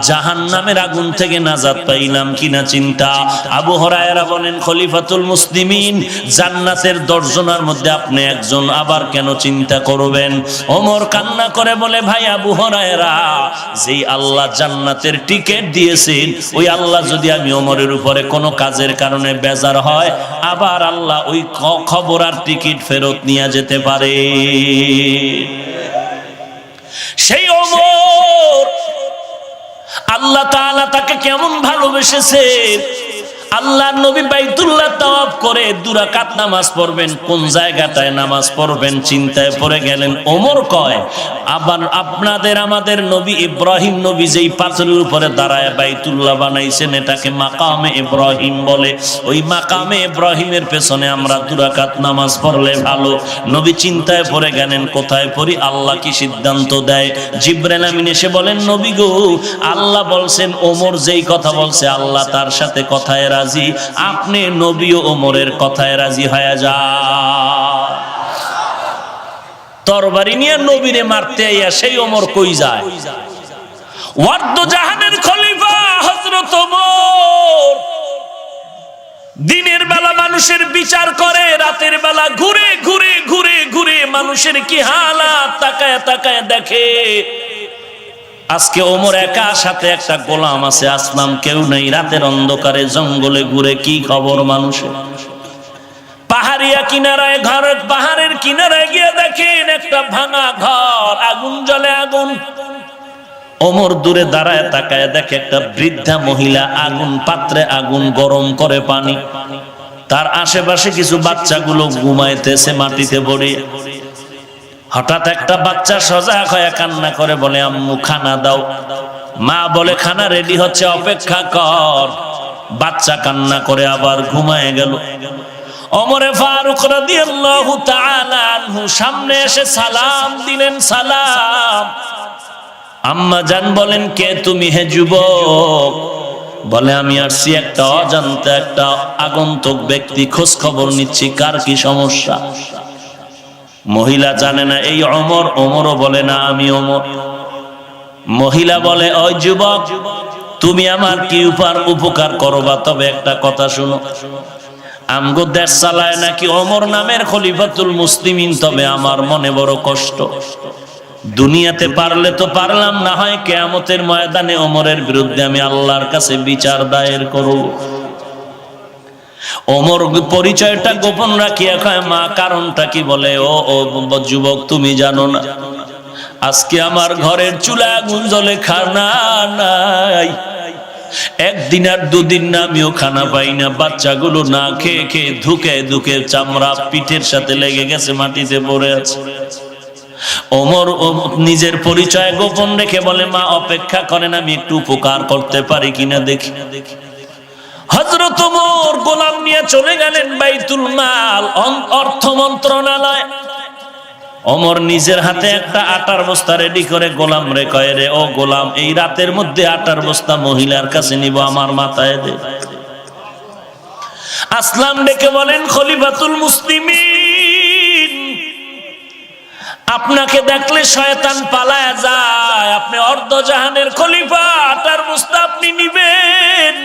জাহান্নামের আগুন থেকে নাজাত পাইলাম কিনা চিন্তা। আবু হুরায়রা বলেন, খলিফাতুল মুসলিমিন জান্নাতের 10 জনের মধ্যে আপনি একজন, আবার কেন চিন্তা করবেন? ওমর কান্না করে বলে, ভাই আবু হুরায়রা, যেই আল্লাহ জান্নাতের টিকিট দিয়েছেন, ওই আল্লাহ যদি আমি ওমরের উপরে কোনো কাজের কারণে বেজার হয়, আবার আল্লাহ ওই খবর আর টিকিট ফেরত নিয়ে যেতে পারে। সেই ওমর আল্লাহ তাআলা তাকে কেমন ভালোবেসেছেন। আল্লাহ নবী বাইতুল্লাহ তাওয়াফ করে 2 রাকাত নামাজ পড়বেন, কোন জায়গাটায় নামাজ পড়বেন চিন্তায় পড়ে গেলেন। ওমর কয়, আবার আপনাদের আমাদের নবী ইব্রাহিম নবী যেই পাথরের উপরে দাঁড়ায় বাইতুল্লাহ বানাইছেন, এটাকে মাকামে ইব্রাহিম বলে। ওই মাকামে ইব্রাহিমের পেছনে আমরা 2 রাকাত নামাজ পড়লে ভালো। নবী চিন্তায় পড়ে গেলেন, কোথায় পড়ি? আল্লাহ কি সিদ্ধান্ত দেয়? জিবরাইল আমিন এসে বলেন, নবী গো, আল্লাহ বলছেন ওমর যেই কথা বলছে আল্লাহ তার সাথে কথায় রাজি, আপনি নবী ও ওমরের কথায় রাজি হয়ে যান। তরবারি নিয়ে নবীরে মারতে আইয়া সেই ওমর কই যায়? ওয়ার্দ জাহানের খলিফা হযরত ওমর দিনের বেলা মানুষের বিচার করে, রাতের বেলা ঘুরে ঘুরে ঘুরে ঘুরে মানুষের কি হালাত তাকায় তাকায় দেখে। আজকে ওমর একা, সাথে একটা গোলাম আছে, আসলাম কেউ নেই। রাতের অন্ধকারে জঙ্গলে ঘুরে, কি খবর মানুষের? পাহাড়িয়া কিনারায়, ঘরের পাহাড়ের কিনারায় গিয়ে দেখেন একটা ভাঙা ঘর, আগুন জ্বলে, আগুন। ওমর দূরে দাঁড়ায় তাকায় দেখে একটা বৃদ্ধা মহিলা আগুন পাত্রে আগুন গরম করে পানি। তার আশেপাশে কিছু বাচ্চাগুলো ঘুমাইতেছে মাটিতে পড়ে। হঠাৎ একটা বাচ্চা সজাগ হয়ে কান্না করে, বলে আম্মু খানা দাও। মা বলে খানা রেডি হচ্ছে, অপেক্ষা কর। বাচ্চা কান্না করে আবার ঘুমায় গেল। ওমরে ফারুক রাদিয়াল্লাহু তাআলা আনহু সামনে এসে সালাম দিলেন। সালাম। আম্মা জান বলেন, কে তুমি হে যুবক? বলে আমি আসছি একটা অজান্তে একটা আগন্তুক ব্যক্তি, খোঁজ খবর নিচ্ছি কার কি সমস্যা। মহিলা জানে না এই ওমর। ওমরও বলে না আমি ওমর। মহিলা বলে, ওই যুবক, তুমি আমার কি উপকার করবা? তবে একটা কথা শুনো, আমগো দেশ চালায় নাকি ওমর নামের খলিফাতুল মুসলিমিন, তবে আমার মনে বড় কষ্ট। দুনিয়াতে পারলে তো পারলাম, না হয় কিয়ামতের ময়দানে ওমরের বিরুদ্ধে আমি আল্লাহর কাছে বিচার দায়ের করব। ওমর পরিচয়টা গোপন রাখিয়া কয়, মা কারণটা কি? বলে, ও যুবক, তুমি জানো না আজকে আমার ঘরের চুলা আগুন জ্বলে, খানা নাই। 1 দিন আর 2 দিন না আমিও খানা পাই না। বাচ্চাগুলো না খেয়ে খেয়ে ধুকে ধুকে চামড়া পিঠের সাথে লেগে গেছে, মাটিতে পড়ে আছে। ওমর নিজের পরিচয় গোপন রেখে বলে, মা অপেক্ষা করেন, আমি একটু উপকার করতে পারি কিনা দেখি। হযরত ওমর গোলাম নিয়ে চলে গেলেন বাইতুল মাল, অর্থ মন্ত্রণালয়। ওমর নিজের হাতে একটা আটার বস্তা রেডি করে গোলাম রে কয়, রে ও গোলাম, এই রাতের মধ্যে আটার বস্তা মহিলার কাছে নিব, আমার মাথায় দে। আসলাম ডেকে বলেন, খলিফাতুল মুসলিমিন, আপনাকে দেখলে শয়তান পালায়া যায়, আপনি অর্ধ জাহানের খলিফা, আটার বস্তা আপনি নিবেন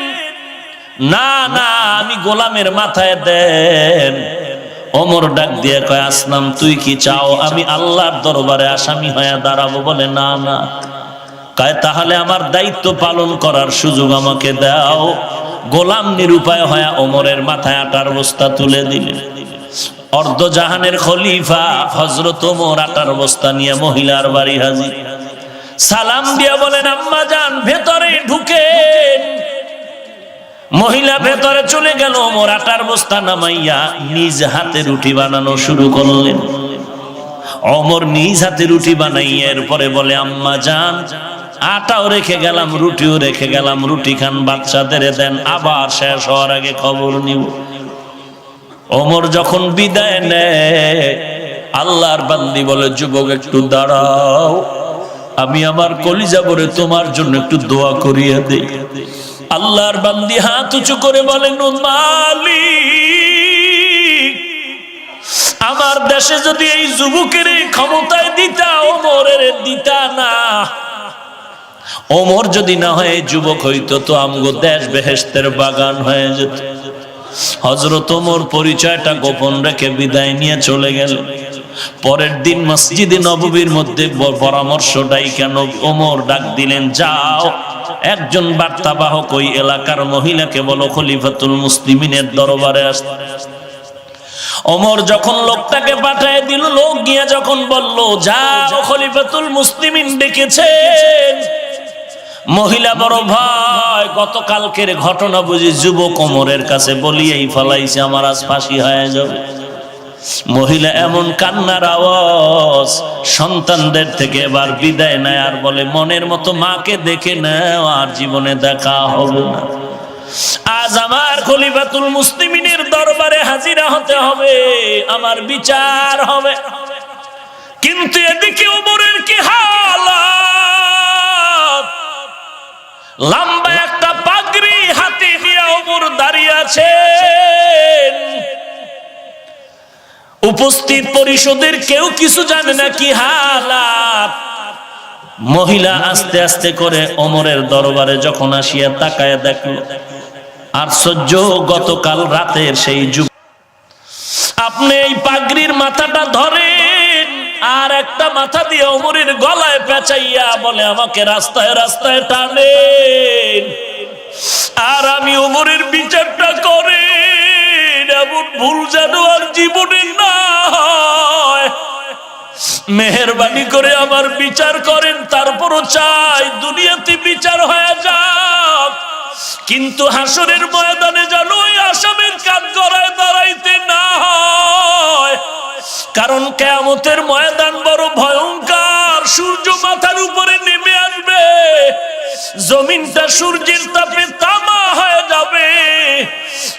না? না, আমি গোলামের মাথায় দেন। ওমর ডাক দিয়ে কয়, আসলাম তুই কি চাও আমি আল্লাহর দরবারে আসামি হয়ে দাঁড়াবো? বলে না না। কয় তাহলে আমার দায়িত্ব পালন করার সুযোগ আমাকে দাও। গোলাম নিরুপায় হয়ে ওমরের মাথায় আটার বস্তা তুলে দিলেন। অর্ধ জাহানের খলিফা হযরত ওমর আটার বস্তা নিয়ে মহিলার বাড়ি হাজির। সালাম দিয়ে বলেন, আম্মা জান ভেতরে ঢুকেন। মহিলা ভেতরে চলে গেল। ওমর আটার বস্তা নামাইয়া নিজ হাতে রুটি বানানো শুরু করলেন। ওমর নিজ হাতে রুটি বানাইয়া এরপরে বলে, আম্মা জান আটাও রেখে গেলাম, রুটিও রেখে গেলাম, রুটি খান, বাচ্চাদের দেন, আবার শেষ হওয়ার আগে খবর নিব। ওমর যখন বিদায় নেয়, আল্লাহর বান্দি বলে, যুবক একটু দাঁড়াও, আমি আমার কলিজা ভরে তোমার জন্য একটু দোয়া করিয়ে দেই। আল্লাহর বান্দি হাত উঁচু করে বলেন, মালিক, আমার দেশে যদি এই যুবকের ক্ষমতায় দিতা, ওমরের দিতা না। ওমর যদি না হয় যুবক হইতো তো আমগো দেশ বেহেশতের বাগান হয়ে যেত। হযরত ওমর পরিচয়টা গোপন রেখে বিদায় নিয়ে চলে গেল। পরের দিন মসজিদে নববীর মধ্যে পরামর্শ কেন ওমর ডাক দিলেন, যাও একজন বার্তাবাহক ওই এলাকার মহিলাকে বলো খলিফাতুল মুসলিমিনের দরবারে আসতে। ওমর যখন লোকটাকে পাঠিয়ে দিল, লোক গিয়ে যখন বলল, যাও খলিফাতুল মুসলিমিন ডেকেছেন। মহিলা বড় ভাই, গতকালকের ঘটনা বুঝি যুবক ওমরের কাছে বলিয়েই ফলাইছে, আমার আজ ফাঁসি হয়ে যাবে। মহিলা এমন কান্নার আওয়াজ, সন্তানদের থেকে এবার বিদায় নেয় আর বলে, মনের মতো মাকে দেখে নাও, আর জীবনে দেখা হবে না। আজ আমার খলিফাতুল মুসলিমিনের দরবারে হাজিরা হতে হবে, আমার বিচার হবে। কিন্তু এদিকে ওমরের কি হালাত! লম্বা একটা পাগড়ি হাতে নিয়ে ওমর দাঁড়িয়ে আছেন। উপস্থিত পরিষদের কেউ কিছু জানে না কি হালাত। মহিলা আস্তে আস্তে করে ওমরের দরবারে যখন আসিয়া তাকায় দেখল, আশ্চর্য, গতকাল রাতের সেই যুগ। আপনি এই পাগড়ির মাথাটা ধরেন, আর একটা মাথা দিয়ে ওমরের গলায় পেঁচাইয়া বলে, আমাকে রাস্তায় রাস্তায় টানেন, আর আমি ওমরের বিচারটা করেন। এমন ভুল যেন আর জীবনে না হয়। মেহেরবানি করে আমার বিচার করেন। তারপরও চাই দুনিয়াতে বিচার হয়ে যাক, কিন্তু হাসরের ময়দানে যেন ওই আসামের কাঠগড়ায় দাঁড়াইতে না হয়। কারণ কিয়ামতের ময়দান বড় ভয়ঙ্কর। সূর্য মাথার উপরে নেমে আসবে, জমিনটা সূর্যের তাপে তামা হয়ে যাবে।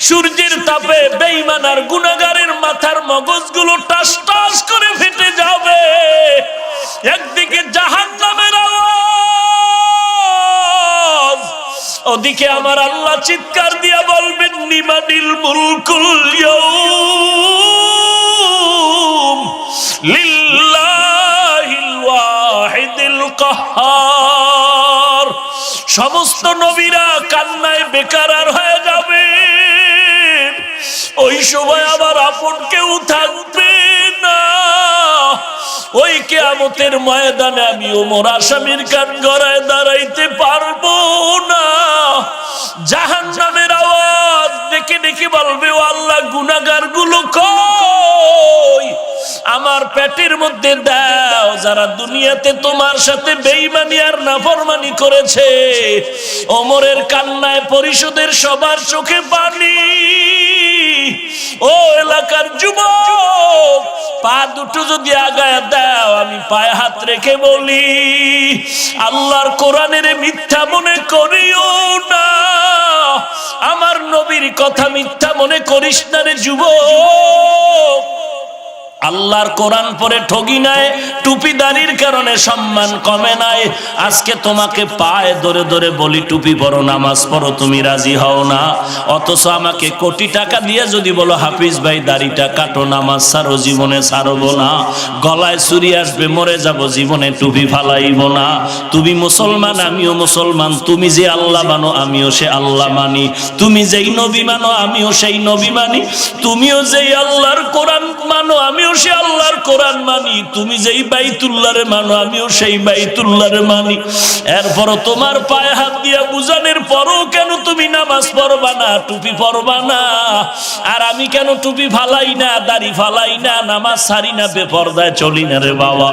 সূর্যের তাপে বেঈমান আর গুনাহগারের মাথার মগজগুলো টাস টাস করে ফেটে যাবে। একদিকে জাহান্নামের আওয়াজ, ওদিকে আমার আল্লাহ চিৎকার দিয়া বলবেন, লিমানিল মুলকুল ইয়াউম লিল্লাহিল ওয়াহিদিল কাহ্হার। সমস্ত নবীরা কান্নায় বেকারার হয়ে যাবে। ওই সময় আমার আপন কেউ থাকবে না। ওই কিয়ামতের ময়দানে আমি ওমর আসামির কাঠগড়ায় দাঁড়াইতে পারবো না। জাহান্নামের আওয়াজ ডেকে ডেকে বলবে, ও আল্লাহ, গুনাহগার গুলো কই? আমার পেটের মধ্যে দাও, যারা দুনিয়াতে তোমার সাথে বেঈমানি আর নাফরমানি করেছে। ওমরের কান্নায় পরিষদের সবার চোখে পানি। ও এলাকার যুবক, পা দুটো যদি আগায় দাও, আমি পায়ে হাত রেখে বলি, আল্লাহর কোরআনের মিথ্যা মনে করিও না, আমার নবীর কথা মিথ্যা মনে করিস না রে যুবক। আল্লাহর কোরআন পড়ে ঠগি নাই, টুপিদারির কারণে সম্মান কমে নাই। আজকে তোমাকে পায়ে ধরে ধরে বলি টুপি পরো, নামাজ পড়ো, তুমি রাজি হও না। অথচ আমাকে কোটি টাকা দিয়ে যদি বলো হাফিজ ভাই দাড়িটা কাটো, নামাজ ছাড়ো, জীবনে ছাড়বো না। গলায় ছুরি আসবে, মরে যাব, জীবনে টুপি ফালাইব না। তুমি মুসলমান, আমিও মুসলমান। তুমি যে আল্লাহ মানো, আমিও সে আল্লাহ মানি। তুমি যেই নবী মানো, আমিও সেই নবী মানি। তুমিও যেই আল্লাহর কোরআন মানো, আমিও সে আল্লাহর কোরআন মানি। তুমি যেই বাইতুল্লাহরে মানো, আমিও সেই বাইতুল্লাহরে মানি। এরপরও তোমার পায়ে হাত দিয়া বুঝানোর পরও কেন তুমি নামাজ পড়বা না, টুপি পরবা না? আর আমি কেন টুপি ফালাই না, দাড়ি ফালাই না, নামাজ ছাড়ি না, বেপরদায় চলি না রে বাবা?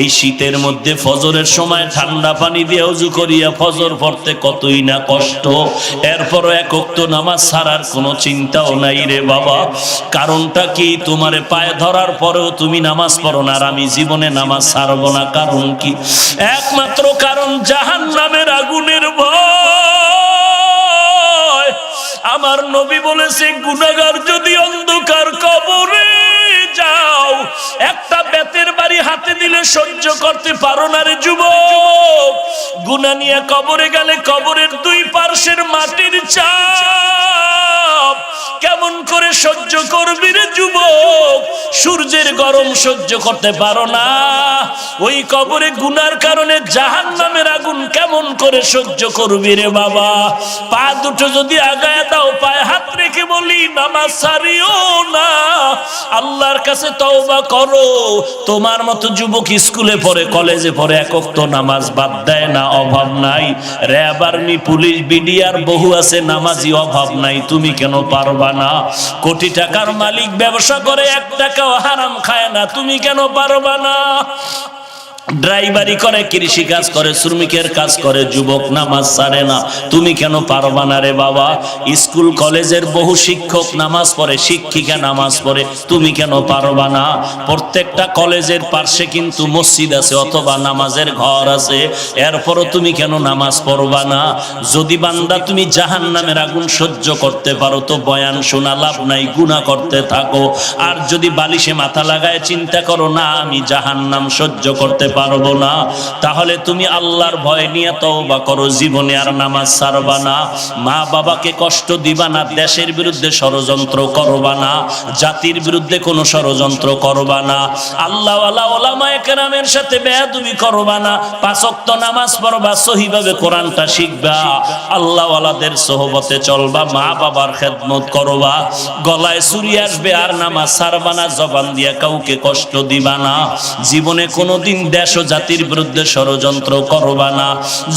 এই শীতের মধ্যে ফজরের সময় ঠান্ডা পানি দিয়ে ওযু করিয়া ফজর পড়তে কতই না কষ্ট। এরপরও এক ওয়াক্ত নামাজ ছাড়ার কোনো চিন্তাও নাই রে বাবা। কারণটা কি? তোমারে পায়ে ধরার পরেও তুমি নামাজ পড়ো না, আর আমি জীবনে নামাজ ছাড়বো না। কারণ কি? একমাত্র কারণ জাহান্নামের আগুনের ভয়। আমার নবী বলেছে, গুনাহগার যদি অন্ধকার কবরে যাও, একটা বেতের বাড়ি হাতে দিলে সহ্য করতে পারো না রে যুবক। গুনাহ নিয়ে কবরে গেলে কবরের দুই পার্শ্বের মাটির চাপ কেমন করে সহ্য করবি রে যুবক? সূর্যের গরম সহ্য করতে পারো না, ওই কবরে গুনার কারণে জাহান্নামের আগুন কেমন করে সহ্য করবি রে বাবা? পা দুটো যদি আগায় দাও, পায়ে হাত রেখে বলি নামাজ ছাড়িও না, আল্লাহর কাছে তওবা করো। তোমার মতো যুবক স্কুলে পড়ে, কলেজে পড়ে, এক ওয়াক্ত নামাজ বাদ দেয় না, অভাব নাই। র‍্যাব, আর্মি, পুলিশ, বিডিআর বহু আছে, নামাজি অভাব নাই। তুমি কেন পারবা না? কোটি টাকার মালিক ব্যবসা করে, 1 টাকাও হারাম খায় না, তুমি কেন পারবা না? ড্রাইভারি করে, কৃষি কাজ করে, শ্রমিকের কাজ করে, যুবক নামাজ ছাড়ে না, তুমি কেন পারবা না রে বাবা? স্কুল কলেজের বহু শিক্ষক নামাজ পড়ে, শিক্ষিকা নামাজ পড়ে, তুমি কেন পারবা না? প্রত্যেকটা কলেজের পাশে কিন্তু মসজিদ আছে অথবা নামাজের ঘর আছে, এরপরও তুমি কেন নামাজ পড়বা না? যদি বান্দা তুমি জাহান্নামের আগুন সহ্য করতে পারো, তো বয়ান শোনা লাভ নাই, গুনাহ করতে থাকো। আর যদি বালিশে মাথা লাগায় চিন্তা করো, না আমি জাহান্নাম সহ্য করতে পারবো না, তাহলে তুমি আল্লাহর ভয় নিয়ে তওবা করো, জীবনে আর নামাজ ছাড়বা না। মা বাবাকে কষ্ট দিবা না, দেশের বিরুদ্ধে ষড়যন্ত্র করবা না, জাতির বিরুদ্ধে কোনো ষড়যন্ত্র করবা না, আল্লাহওয়ালা ওলামায়ে কেরামের সাথে বেয়াদবি করবা না, 5 ওয়াক্ত নামাজ পড়বা, সহিভাবে কোরআনটা শিখবা, আল্লাহওয়ালাদের সোহবতে চলবা, মা বাবার খেদমত করবা। গলায় ছুরি আসবে আর নামাজ ছাড়বা না, জবান দিয়া কাউকে কষ্ট দিবা না, জীবনে কোনোদিন দেশ ও জাতির বিরুদ্ধে ষড়যন্ত্র করবা না।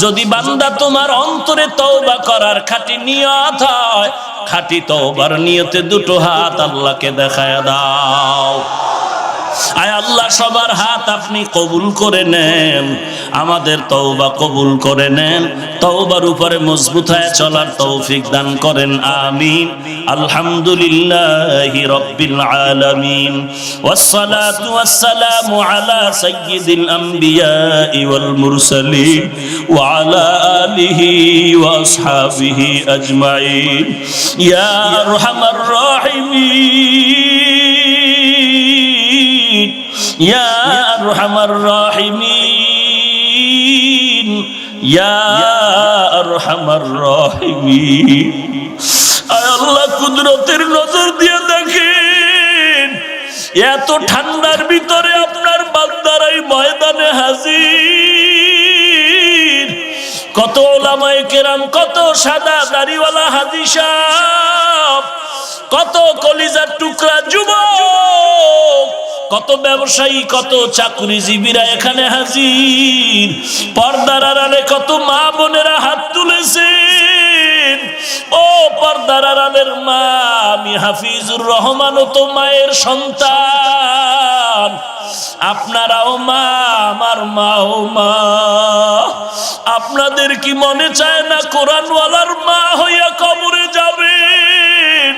যদি বান্দা তোমার অন্তরে তওবা করার খাঁটি নিয়ত হয়, খাঁটি তওবার নিয়তে দুটো হাত আল্লাহকে দেখায়া দাও। আয় আল্লাহ, সবার হাত আপনি কবুল করে নেন, আমাদের তওবা কবুল করে নেন, তওবার উপরে মজবুত হয়ে চলার তৌফিক দান করেন, আমিন। আলহামদুলিল্লাহি রাব্বিল আলামিন, ওয়াসসালাতু ওয়াসসালামু আলা সাইয়্যিদিল আমবিয়াই ওয়াল মুরসালিন ওয়া আলা আলিহি ওয়া আসহাবিহি আজমাইন, ইয়া আরহামার রাহিমিন, ইয়া আরহামার রাহিমিন, ইয়া আরহামার রাহিমিন। আয় আল্লাহ, কুদরতের নজর দিয়ে দেখেন, এত ঠান্ডার ভিতরে আপনার বান্দারাই ময়দানে হাজির। কত ওলামায়ে কেরাম, কত সাদা দাড়িওয়ালা হাজী সাহেব, কত কলিজার টুকরা যুবক, কত ব্যবসায়ী, কত চাকরিজীবীরা এখানে হাজির। পর্দার আড়ালে কত মা বোনেরা হাত তুলেছেন। ও পর্দার আড়ালের মা, আমি হাফিজুর রহমান, তো মায়ের সন্তান, আপনারাও মা, আমার মাও মা। আপনাদের কি মনে চায় না কোরআনওয়ালার মা হইয়া কবরে যাবেন?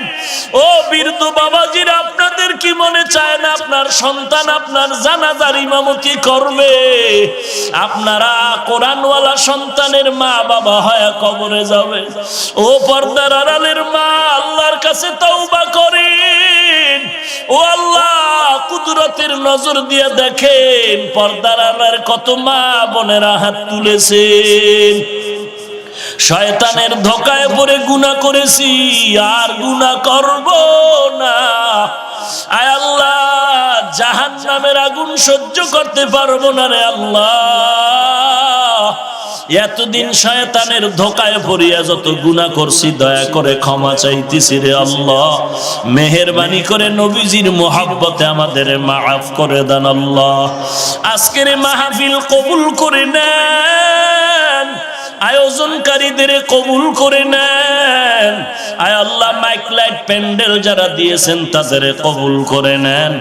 ও বীরদু বাবাজিরা, আপনাদের কি মনে চায় না আপনার সন্তান আপনার জানাজার ইমামতি করবে, আপনারা কোরআনওয়ালা সন্তানের মা বাবা হয়ে কবরে যাবে। ও পর্দার আড়ালের মা, আল্লাহর কাছে তওবা করেন। ও আল্লাহ, কুদরতের নজর দিয়ে দেখেন পর্দার আড়ালের কত মা বোনেরা হাত তুলেছেন। শয়তানের ধোকায় পড়ে গুনাহ করেছি, আর গুনাহ করব না। আয় আল্লাহ, জাহান্নামের আগুন সহ্য করতে পারবো না রে আল্লাহ। এতদিন শয়তানের ধোকায় পড়িয়া যত গুনাহ করছি, দয়া করে ক্ষমা চাইতেছি রে আল্লাহ। মেহেরবানি করে নবীজির মোহাব্বতে আমাদের মাফ করে দেন আল্লাহ। আজকের মাহফিল কবুল করে নেন, আয়োজনকারীদের কবুল করে নেন। আয় আল্লাহ, মাইক লাইট প্যান্ডেল যারা দিয়েছেন তাদের কবুল করে নেন,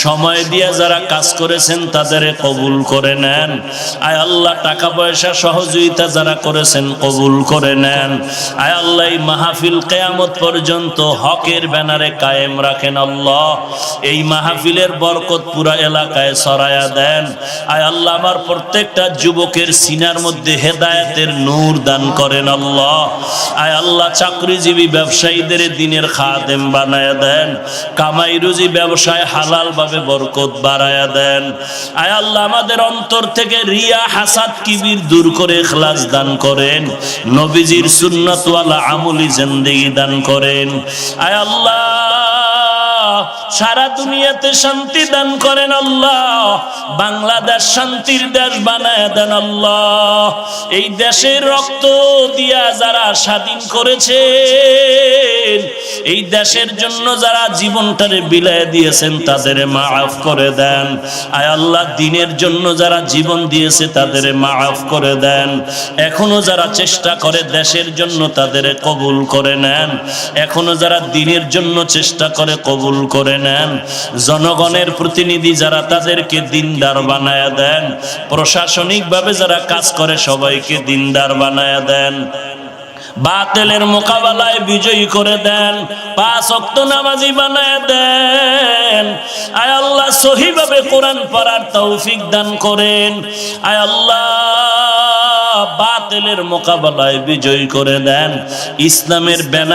সময় দিয়ে যারা কাজ করেছেন তাদের কবুল করে নেন। আয় আল্লাহ, টাকা পয়সা সহযোগিতা যারা করেছেন কবুল করে নেন। আয় আল্লাহ, এই মাহফিল কিয়ামত পর্যন্ত হকের ব্যানারে কায়েম রাখেন আল্লাহ। এই মাহফিলের বরকত পুরা এলাকায় ছড়ায়া দেন। আয় আল্লাহ, আমার প্রত্যেকটা যুবকের সিনার মধ্যে হেদায়েতের নূর দান করেন আল্লাহ। আয় আল্লাহ, চাকরিজীবী ব্যবসায়ীদের দিনের খাদেম বানায়া দেন, কামাই রুজি ব্যবসায় হালাল ভাবে বরকত বাড়ায়া দেন। আয় আল্লাহ, আমাদের অন্তর থেকে রিয়া হাসাদ কিবির দূর করে ইখলাস দান করেন, নবীজির সুন্নাত ওয়ালা আমলি জিন্দেগি দান করেন। আয় আল্লাহ, সারা দুনিয়াতে শান্তি দান করেন আল্লাহ। বাংলাদেশ শান্তির দেশ বানায় দেন আল্লাহ। এই দেশের রক্ত দিয়া যারা স্বাধীন করেছেন, এই দেশের জন্য যারা জীবনটারে বিলায় দিয়েছেন তাদের মাফ করে দেন। আয় আল্লাহ, দিনের জন্য যারা জীবন দিয়েছে তাদের মাফ করে দেন। এখনো যারা চেষ্টা করে দেশের জন্য তাদের কবুল করে নেন। এখনো যারা দিনের জন্য চেষ্টা করে কবুল করে নেন। জনগণের প্রতিনিধি যারা তাদেরকে দিনদার বানায়া দেন। প্রশাসনিক ভাবে যারা কাজ করে সবাইকে দিনদার বানায়া দেন। বাতিলের মোকাবেলায় বিজয়ী করে দেন। 5 ওয়াক্ত নামাজি বানায় দেন। আয় আল্লাহ, সহিভাবে কোরআন পড়ার তৌফিক দান করেন। আয় আল্লাহ, বাতিলের মোকাবেলায় বিজয়ী করে দেন। ইসলামের ব্যানার